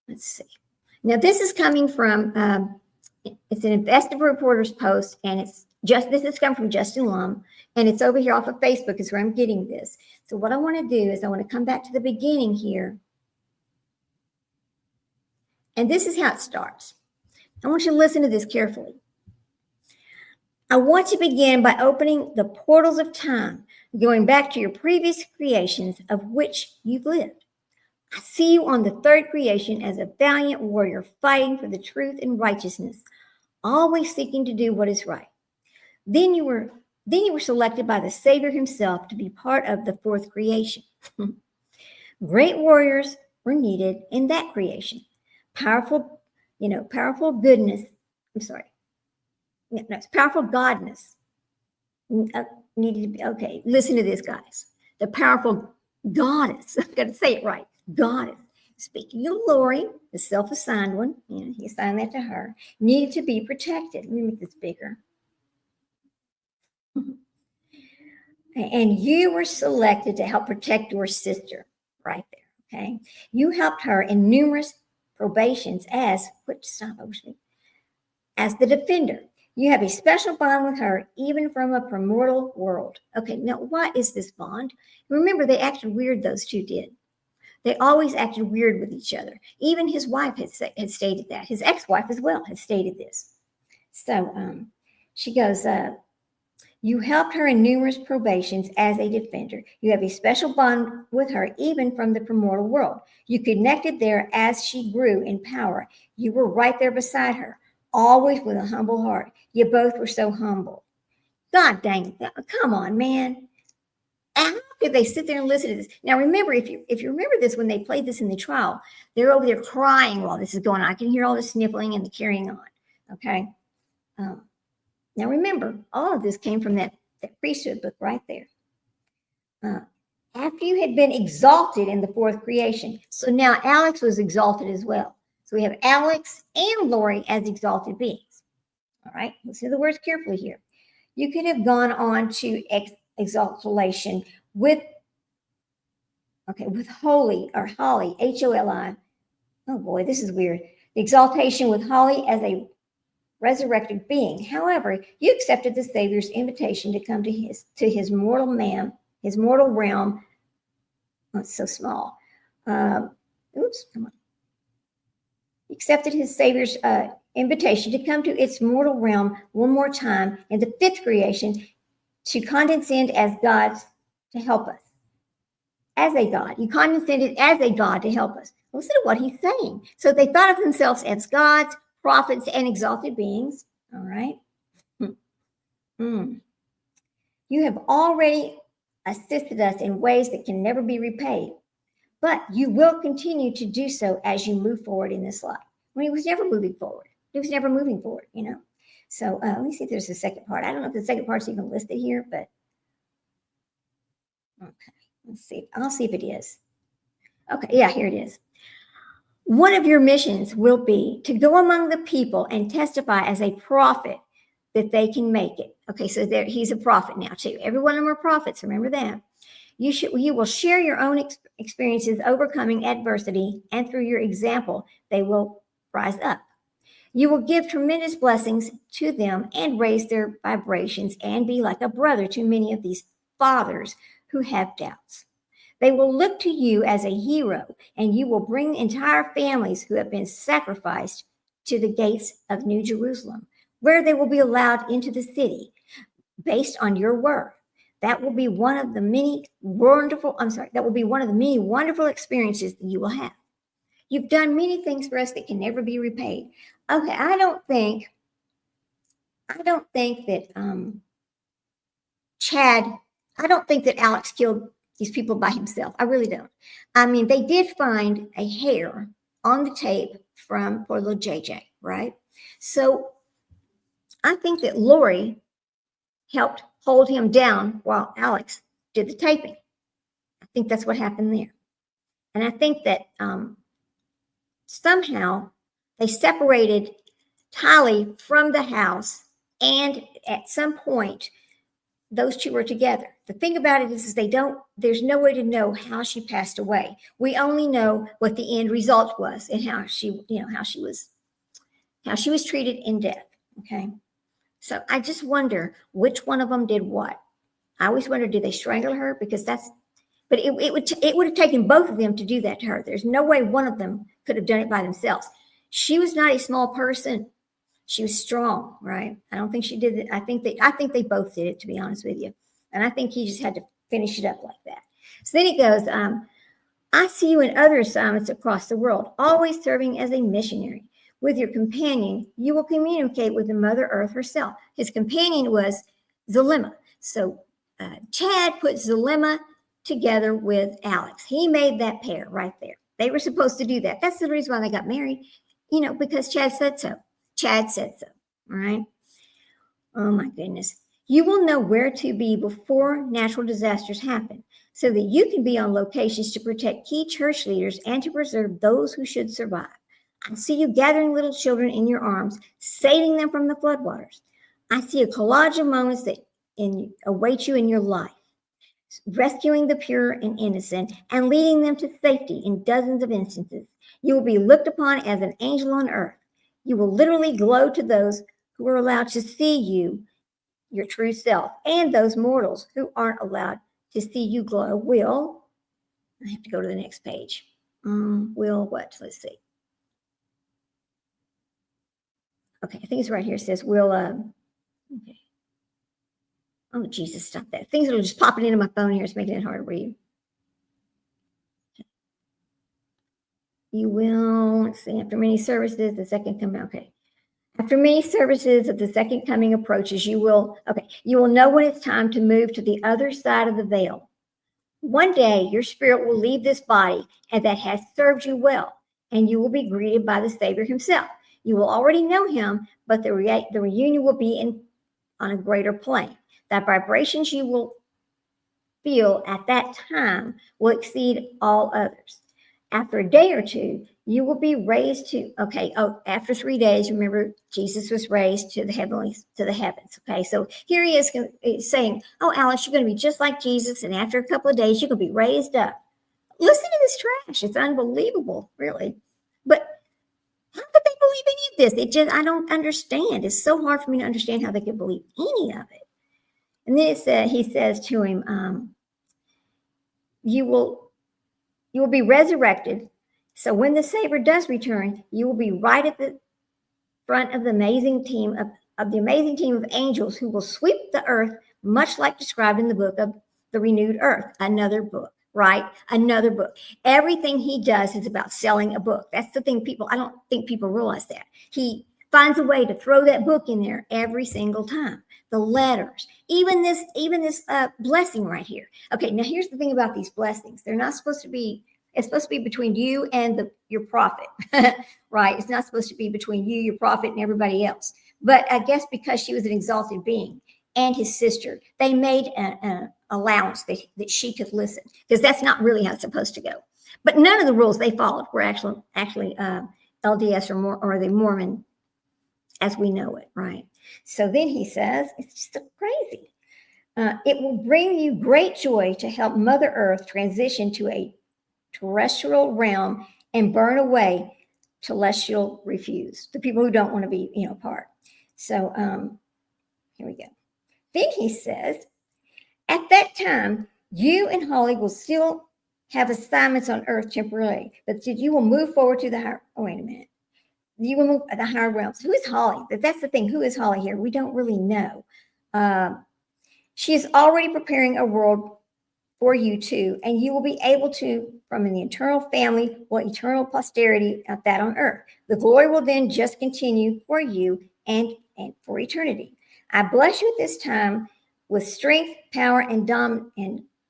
B: Let's see. Now, this is coming from, it's an investigative reporter's post, and this has come from Justin Lum, and it's over here off of Facebook is where I'm getting this. So what I want to do is I want to come back to the beginning here. And this is how it starts. I want you to listen to this carefully. I want to begin by opening the portals of time, going back to your previous creations of which you've lived. I see you on the third creation as a valiant warrior fighting for the truth and righteousness, always seeking to do what is right. Then you were selected by the Savior himself to be part of the fourth creation. Great warriors were needed in that creation. Powerful goodness. I'm sorry. No, it's powerful godness. Needed to be, okay, listen to this, guys. The powerful goddess, I've got to say it right, goddess. Speaking of Lori, the self-assigned one, he assigned that to her, needed to be protected. Let me make this bigger. And you were selected to help protect your sister right there, okay? You helped her in numerous probations as the defender. You have a special bond with her, even from a primordial world. Okay, now what is this bond? Remember, they acted weird, those two did. They always acted weird with each other. Even his wife had stated that. His ex-wife as well had stated this. So she goes, you helped her in numerous probations as a defender. You have a special bond with her, even from the primordial world. You connected there as she grew in power. You were right there beside her, always with a humble heart. You both were so humble. God dang it. Come on, man. How could they sit there and listen to this? Now, remember, if you remember this, when they played this in the trial, they're over there crying while this is going on. I can hear all the sniffling and the carrying on. Okay. Now, remember, all of this came from that priesthood book right there. After you had been exalted in the fourth creation. So now Alex was exalted as well. So we have Alex and Lori as exalted beings. All right. Listen to the words carefully here. You could have gone on to exaltation with Holy or Holly, Holi. Oh boy, this is weird. Exaltation with Holly as a resurrected being. However, you accepted the Savior's invitation to come to his mortal realm. Oh, it's so small. Come on. Accepted his Savior's invitation to come to its mortal realm one more time in the fifth creation, to condescend as God to help us. As a God. You condescended as a God to help us. Listen to what he's saying. So they thought of themselves as gods, prophets, and exalted beings. All right. You have already assisted us in ways that can never be repaid, but you will continue to do so as you move forward in this life. When he was never moving forward. He was never moving forward, So let me see if there's a second part. I don't know if the second part's even listed here, but okay. Let's see. I'll see if it is. Okay. Yeah, here it is. One of your missions will be to go among the people and testify as a prophet that they can make it. Okay, so he's a prophet now too. Every one of them are prophets. Remember that. You will share your own experiences overcoming adversity, and through your example, they will rise up. You will give tremendous blessings to them and raise their vibrations and be like a brother to many of these fathers who have doubts. They will look to you as a hero, and you will bring entire families who have been sacrificed to the gates of New Jerusalem, where they will be allowed into the city based on your work. That will be one of the many wonderful experiences that you will have. You've done many things for us that can never be repaid. Okay, I don't think that Alex killed these people by himself. I really don't. I mean, they did find a hair on the tape from poor little JJ, right? So I think that Lori helped hold him down while Alex did the taping. I think that's what happened there. And I think that somehow they separated Tylee from the house, and at some point, those two were together. the thing about it is there's no way to know how she passed away. We only know what the end result was and how she was treated in death. Okay. So I just wonder which one of them did what. I always wonder, did they strangle her? Because but it would have taken both of them to do that to her. There's no way one of them could have done it by themselves. She was not a small person. She was strong, right? I don't think she did it. I think they both did it, to be honest with you. And I think he just had to finish it up like that. So then he goes, I see you in other assignments across the world, always serving as a missionary. With your companion, you will communicate with the Mother Earth herself. His companion was Zulema. So Chad put Zulema together with Alex. He made that pair right there. They were supposed to do that. That's the reason why they got married, because Chad said so. Chad said so, all right? Oh, my goodness. You will know where to be before natural disasters happen so that you can be on locations to protect key church leaders and to preserve those who should survive. I see you gathering little children in your arms, saving them from the floodwaters. I see a collage of moments that await you in your life, rescuing the pure and innocent and leading them to safety in dozens of instances. You will be looked upon as an angel on earth. You will literally glow to those who are allowed to see you, your true self, and those mortals who aren't allowed to see you glow I have to go to the next page. Will what? Let's see. Okay, I think it's right here. It says okay. Oh, Jesus, stop that. Things are just popping into my phone here. It's making it hard to read. You will, let's see, after many services, the second coming, okay. After many services of the second coming approaches, you will know when it's time to move to the other side of the veil. One day, your spirit will leave this body, and that has served you well, and you will be greeted by the Savior himself. You will already know him, but the reunion will be on a greater plane. The vibrations you will feel at that time will exceed all others. After a day or two, you will be raised to, after 3 days, remember, Jesus was raised to the heavens. Okay, so here he is saying, oh, Alice, you're going to be just like Jesus, and after a couple of days, you're going to be raised up. Listen to this trash. It's unbelievable, really. But how could they believe any of this? I don't understand. It's so hard for me to understand how they could believe any of it. And then he says to him, you will be resurrected. So when the Savior does return, you will be right at the front of the amazing team of angels who will sweep the earth, much like described in the book of the renewed earth. Another book, right? Another book. Everything he does is about selling a book. That's the thing I don't think people realize that. He finds a way to throw that book in there every single time. The letters, even this blessing right here. Okay, now here's the thing about these blessings. They're not supposed to be, it's supposed to be between you and your prophet, right? It's not supposed to be between you, your prophet, and everybody else. But I guess because she was an exalted being and his sister, they made an allowance that she could listen, because that's not really how it's supposed to go. But none of the rules they followed were actually LDS or the Mormon as we know it, right? So then he says, it's just so crazy. It will bring you great joy to help Mother Earth transition to a terrestrial realm and burn away celestial refuse, the people who don't want to be, apart. So here we go. Then he says, at that time, you and Holly will still have assignments on Earth temporarily, but you will move forward to the higher. Oh, wait a minute. You will move to the higher realms. Who is Holly? That's the thing. Who is Holly here? We don't really know. She is already preparing a world for you too, and you will be able to, from an eternal family or eternal posterity of that on earth. The glory will then just continue for you and for eternity. I bless you at this time with strength, power, and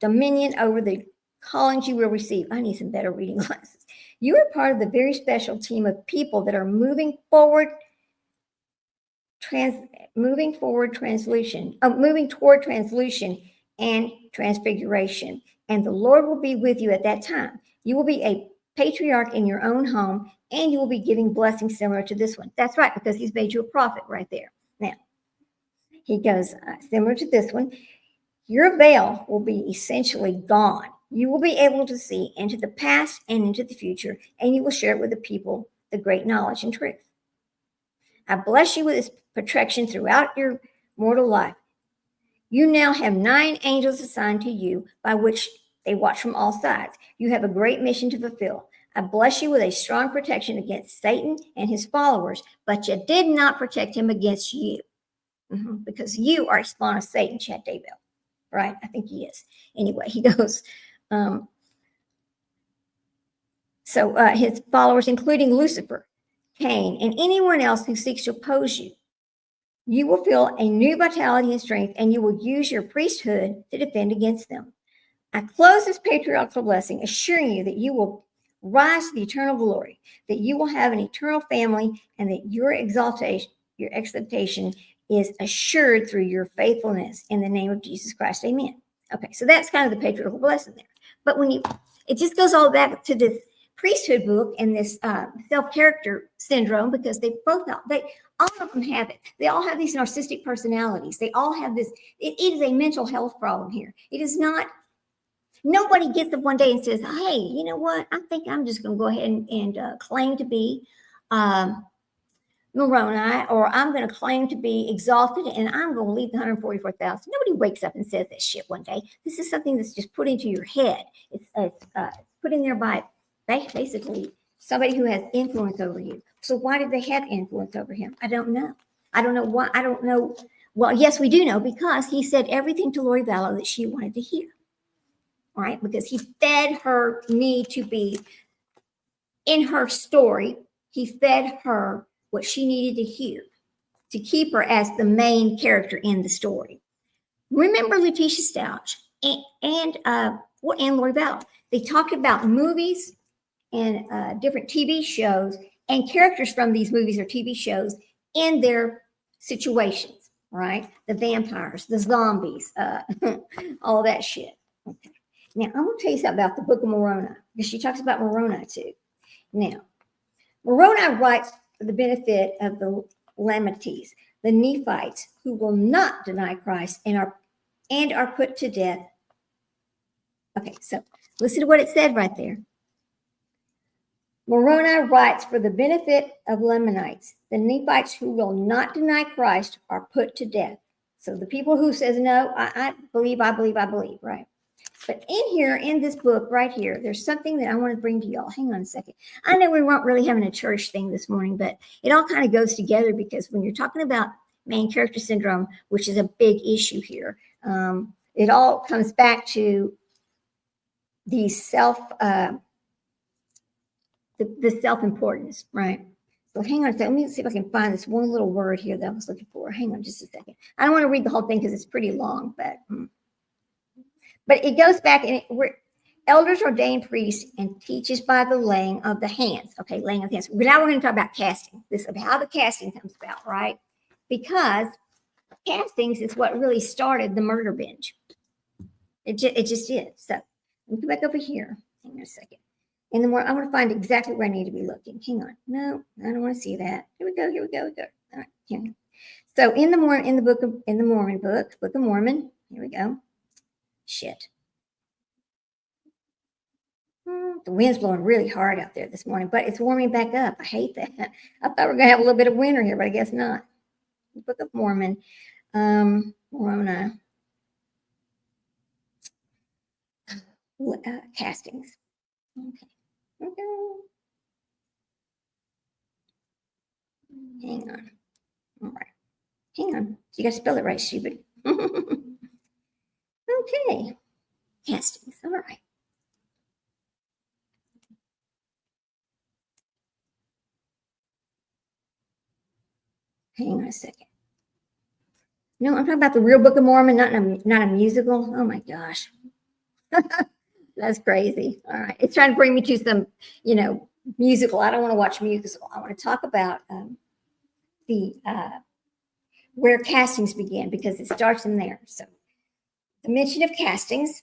B: dominion over the callings you will receive. I need some better reading glasses. You are part of the very special team of people that are moving toward translution and transfiguration. And the Lord will be with you at that time. You will be a patriarch in your own home, and you will be giving blessings similar to this one. That's right, because he's made you a prophet right there. Now, he goes, similar to this one, your veil will be essentially gone. You will be able to see into the past and into the future, and you will share it with the people, the great knowledge and truth. I bless you with this protection throughout your mortal life. You now have 9 angels assigned to you by which they watch from all sides. You have a great mission to fulfill. I bless you with a strong protection against Satan and his followers, but you did not protect him against you. Because you are a spawn of Satan, Chad Daybell. Right? I think he is. Anyway, he goes, his followers, including Lucifer, Cain, and anyone else who seeks to oppose you. You will feel a new vitality and strength, and you will use your priesthood to defend against them. I close this patriarchal blessing, assuring you that you will rise to the eternal glory, that you will have an eternal family, and that your exaltation is assured through your faithfulness in the name of Jesus Christ. Amen. Okay, so that's kind of the patriarchal blessing there. But it just goes all back to this priesthood book and this self-character syndrome, because all of them have it. They all have these narcissistic personalities. They all have this. It is a mental health problem here. It is not. Nobody gets up one day and says, "Hey, you know what? I think I'm just going to go ahead and claim to be Moroni, or I'm going to claim to be exalted, and I'm going to leave the 144,000." Nobody wakes up and says that shit one day. This is something that's just put into your head. It's put in there by basically somebody who has influence over you. So why did they have influence over him? I don't know. I don't know why. I don't know. Well, yes, we do know, because he said everything to Lori Vallow that she wanted to hear. All right, because he fed her need to be in her story. He fed her what she needed to hear to keep her as the main character in the story. Remember Letitia Stouch and Lori Vallow. They talked about movies and different TV shows and characters from these movies or TV shows in their situations, right? The vampires, the zombies, all that shit. Okay. Now, I'm going to tell you something about the Book of Moroni, because she talks about Moroni too. Now, Moroni writes for the benefit of the Lamanites, the Nephites, who will not deny Christ and are put to death. Okay, so listen to what it said right there. Moroni writes for the benefit of Lamanites, the Nephites who will not deny Christ are put to death. So the people who says, no, I believe, right? But in this book right here, there's something that I want to bring to y'all. Hang on a second. I know we weren't really having a church thing this morning, but it all kind of goes together, because when you're talking about main character syndrome, which is a big issue here, it all comes back to the self-importance, right? So hang on a second. Let me see if I can find this one little word here that I was looking for. Hang on just a second. I don't want to read the whole thing because it's pretty long, but it goes back, and we're elders, ordained priests, and teaches by the laying of the hands. Okay, laying of the hands. Now we're going to talk about casting. This is how the casting comes about, right? Because castings is what really started the murder binge. It just did. So let me come back over here. Hang on a second. And then I want to find exactly where I need to be looking. Hang on. No, I don't want to see that. Here we go. All right. Here. So in the Mormon book, Book of Mormon. Here we go. Shit. The wind's blowing really hard out there this morning, but it's warming back up. I hate that. I thought we were going to have a little bit of winter here, but I guess not. The Book of Mormon. Moroni. Castings. Okay. Hang on. All right. Hang on. You got to spell it right, stupid. Okay. Castings. All right. Hang on a second. No, I'm talking about the real Book of Mormon, not a musical. Oh my gosh. That's crazy. All right. It's trying to bring me to some, musical. I don't want to watch musical. I want to talk about where castings began, because it starts in there. So the mention of castings,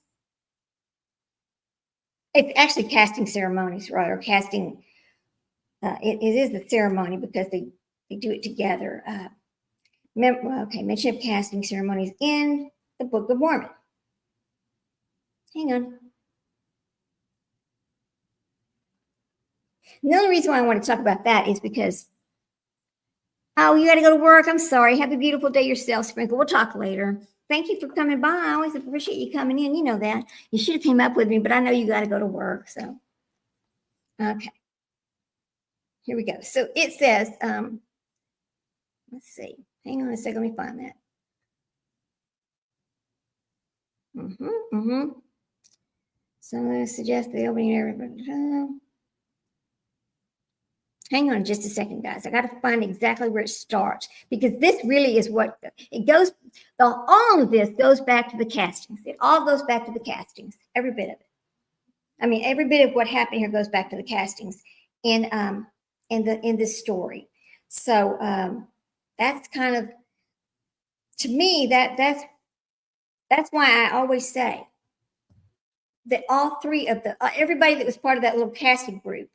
B: it's actually casting ceremonies, right? Or casting, it is the ceremony, because they do it together. Mention of casting ceremonies in the Book of Mormon. Hang on. The only reason why I want to talk about that is because, oh, you got to go to work. I'm sorry. Have a beautiful day yourself, Sprinkle. We'll talk later. Thank you for coming by. I always appreciate you coming in. You know that. You should have came up with me, but I know you got to go to work. So, okay. Here we go. So it says, let's see. Hang on a second. Let me find that. So I'm going to suggest the opening area. Hang on just a second, guys. I got to find exactly where it starts because this really is what it goes. All of this goes back to the castings. It all goes back to the castings, every bit of it. I mean, every bit of what happened here goes back to the castings in this story. So that's kind of, to me, that's why I always say that all three of everybody that was part of that little casting group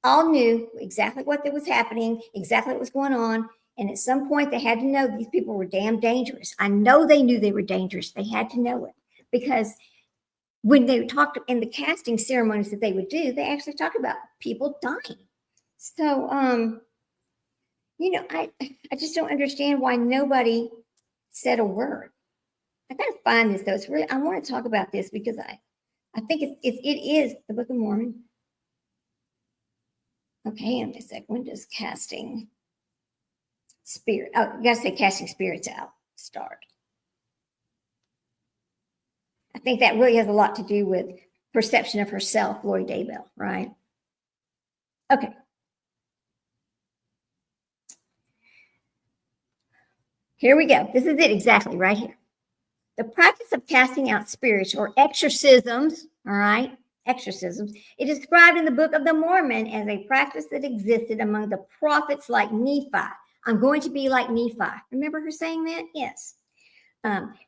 B: all knew exactly what was happening, exactly what was going on. And at some point they had to know these people were damn dangerous. I know they knew they were dangerous. They had to know it because when they talked in the casting ceremonies that they would do, they actually talked about people dying. So, I just don't understand why nobody said a word. I got to find this though. It's really, I want to talk about this because I think it is the Book of Mormon. Okay, and a sec. When does casting spirit? Oh, you got to say casting spirits out. Start. I think that really has a lot to do with perception of herself, Lori Daybell, right? Okay. Here we go. This is it exactly right here. The practice of casting out spirits or exorcisms, all right, exorcisms, it is described in the Book of the Mormon as a practice that existed among the prophets like Nephi. I'm going to be like Nephi. Remember her saying that? Yes.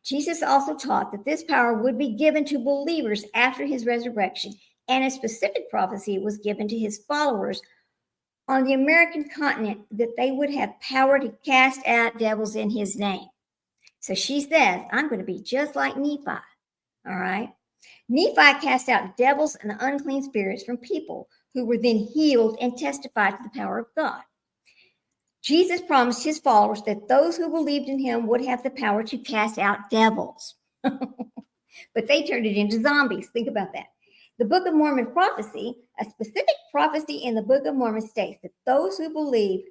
B: Jesus also taught that this power would be given to believers after his resurrection, and a specific prophecy was given to his followers on the American continent that they would have power to cast out devils in his name. So she says, I'm going to be just like Nephi. All right. Nephi cast out devils and unclean spirits from people who were then healed and testified to the power of God. Jesus promised his followers that those who believed in him would have the power to cast out devils. But they turned it into zombies. Think about that. The Book of Mormon prophecy, a specific prophecy in the Book of Mormon states that those who believe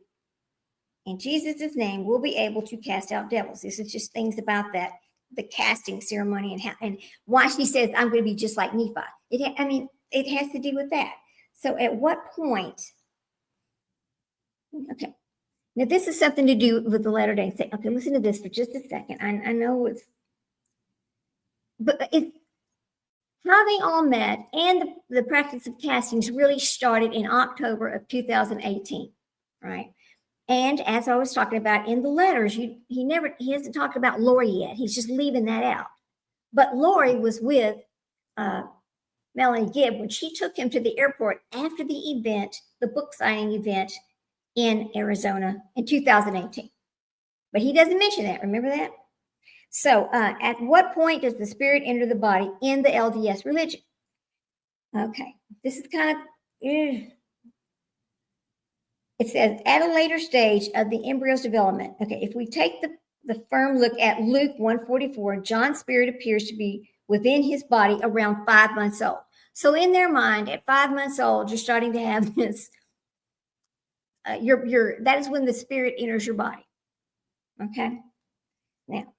B: in Jesus' name will be able to cast out devils. This is just things about that, the casting ceremony and why she says, I'm going to be just like Nephi. It has to do with that. So at what point, okay, now this is something to do with the Latter-day Saints. Okay, listen to this for just a second. I know it's how they all met, and the practice of castings really started in October of 2018, right? And as I was talking about in the letters, he hasn't talked about Lori yet. He's just leaving that out. But Lori was with Melanie Gibb when she took him to the airport after the event, the book signing event in Arizona in 2018. But he doesn't mention that. Remember that? So at what point does the spirit enter the body in the LDS religion? Okay, this is kind of, it says at a later stage of the embryo's development. Okay, if we take the firm look at Luke 1:44, John's spirit appears to be within his body around 5 months old. So in their mind, at 5 months old, you're starting to have this, that is when the spirit enters your body. Okay, now,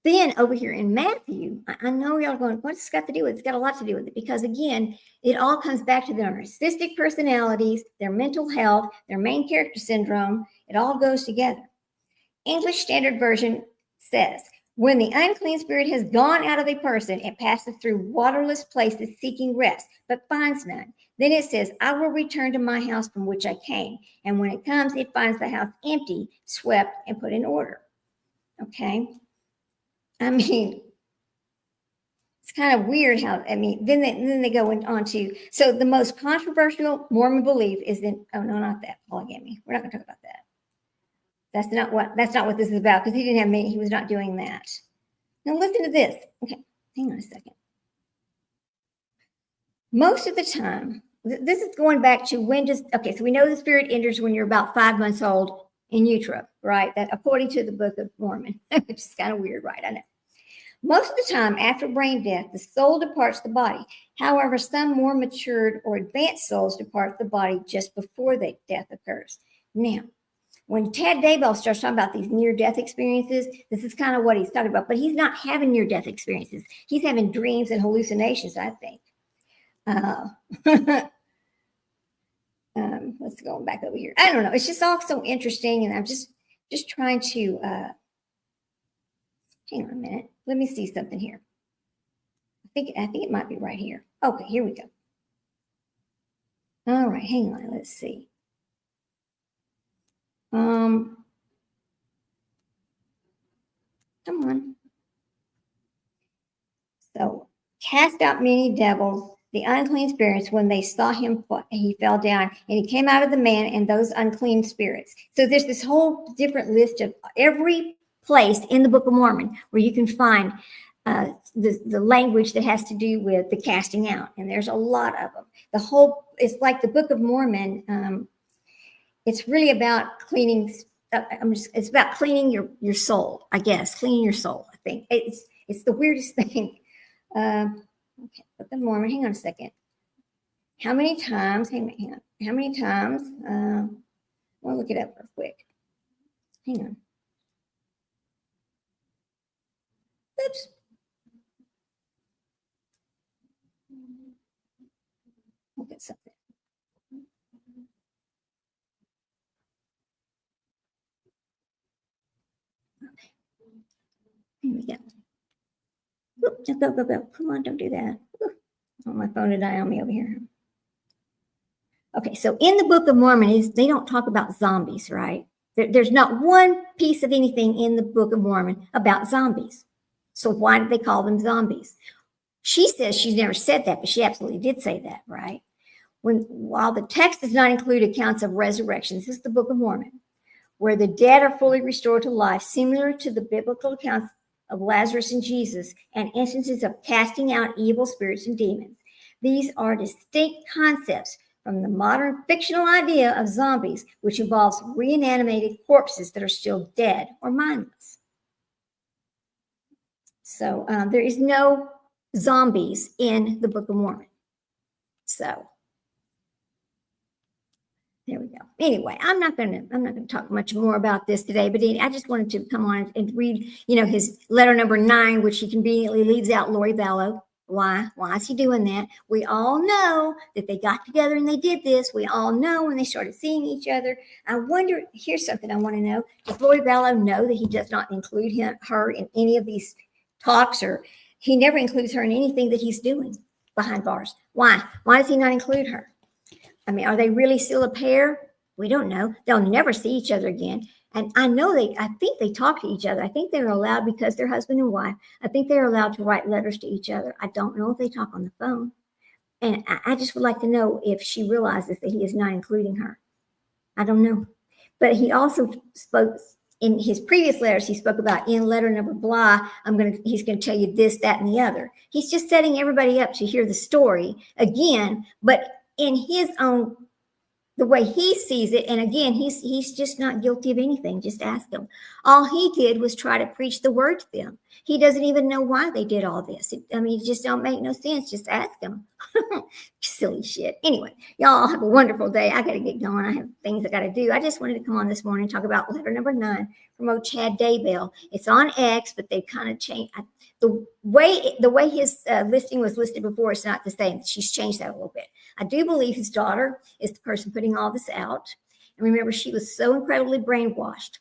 B: then over here in Matthew, I know y'all are going, what's this got to do with it? It's got a lot to do with it because, again, it all comes back to their narcissistic personalities, their mental health, their main character syndrome. It all goes together. English Standard Version says, when the unclean spirit has gone out of a person, it passes through waterless places seeking rest, but finds none. Then it says, I will return to my house from which I came. And when it comes, it finds the house empty, swept, and put in order. Okay? It's kind of weird how, then they go on to, so the most controversial Mormon belief is not that, polygamy. We're not going to talk about that. That's not what this is about because he didn't have many, he was not doing that. Now listen to this. Okay, hang on a second. most of the time, this is going back to so we know the spirit enters when you're about 5 months old in utero, right? That according to the Book of Mormon, which is kind of weird, right? I know. Most of the time after brain death, the soul departs the body. However, some more matured or advanced souls depart the body just before the death occurs. Now, when Tad Daybell starts talking about these near-death experiences, this is kind of what he's talking about, but he's not having near-death experiences. He's having dreams and hallucinations, I think. Let's go back over here. I don't know. It's just all so interesting, and I'm just trying to hang on a minute. Let me see something here. I think it might be right here. Okay, here we go. All right, hang on. Let's see. Come on. So, cast out many devils, the unclean spirits, when they saw him, he fell down, and he came out of the man and those unclean spirits. So there's this whole different list of every place in the Book of Mormon where you can find the language that has to do with the casting out, and there's a lot of them. It's like the Book of Mormon. It's really about cleaning. It's about cleaning your soul, I guess. Cleaning your soul. I think it's the weirdest thing. Okay, Book of Mormon. Hang on a second. How many times? Hang on. How many times? I'll look it up real quick. Hang on. Oops. Look at something. Okay. Here we go. Oop, go. Come on, don't do that. Ooh, I want my phone to die on me over here. Okay, so in the Book of Mormon, they don't talk about zombies, right? There's not one piece of anything in the Book of Mormon about zombies. So why did they call them zombies? She says she's never said that, but she absolutely did say that, right? While the text does not include accounts of resurrections, this is the Book of Mormon, where the dead are fully restored to life, similar to the biblical accounts of Lazarus and Jesus, and instances of casting out evil spirits and demons. These are distinct concepts from the modern fictional idea of zombies, which involves reanimated corpses that are still dead or mindless. So there is no zombies in the Book of Mormon. So there we go. Anyway, I'm not going to talk much more about this today, but I just wanted to come on and read, his letter number 9, which he conveniently leaves out Lori Vallow. Why is he doing that? We all know that they got together and they did this. We all know when they started seeing each other. I wonder, here's something I want to know. Does Lori Vallow know that he does not include her in any of these talks, or he never includes her in anything that he's doing behind bars? Why? Why does he not include her? I mean, are they really still a pair? We don't know. They'll never see each other again. And I think they talk to each other. I think they're allowed, because they're husband and wife, I think they're allowed to write letters to each other. I don't know if they talk on the phone. And I just would like to know if she realizes that he is not including her. I don't know. But he also spoke in his previous letters, he spoke about in letter number blah, he's going to tell you this, that, and the other. He's just setting everybody up to hear the story again, but in his own, the way he sees it. And again, he's just not guilty of anything. Just ask him. All he did was try to preach the word to them. He doesn't even know why they did all this. It just don't make no sense. Just ask him. Silly shit. Anyway, y'all have a wonderful day. I got to get going. I have things I got to do. I just wanted to come on this morning and talk about letter number 9 from old Chad Daybell. It's on X, but they've kind of changed. The way his listing was listed before is not the same. She's changed that a little bit. I do believe his daughter is the person putting all this out. And remember, she was so incredibly brainwashed.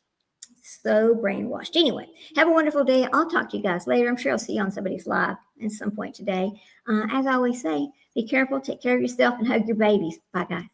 B: So brainwashed. Anyway, have a wonderful day. I'll talk to you guys later. I'm sure I'll see you on somebody's live at some point today. As I always say, be careful, take care of yourself, and hug your babies. Bye, guys.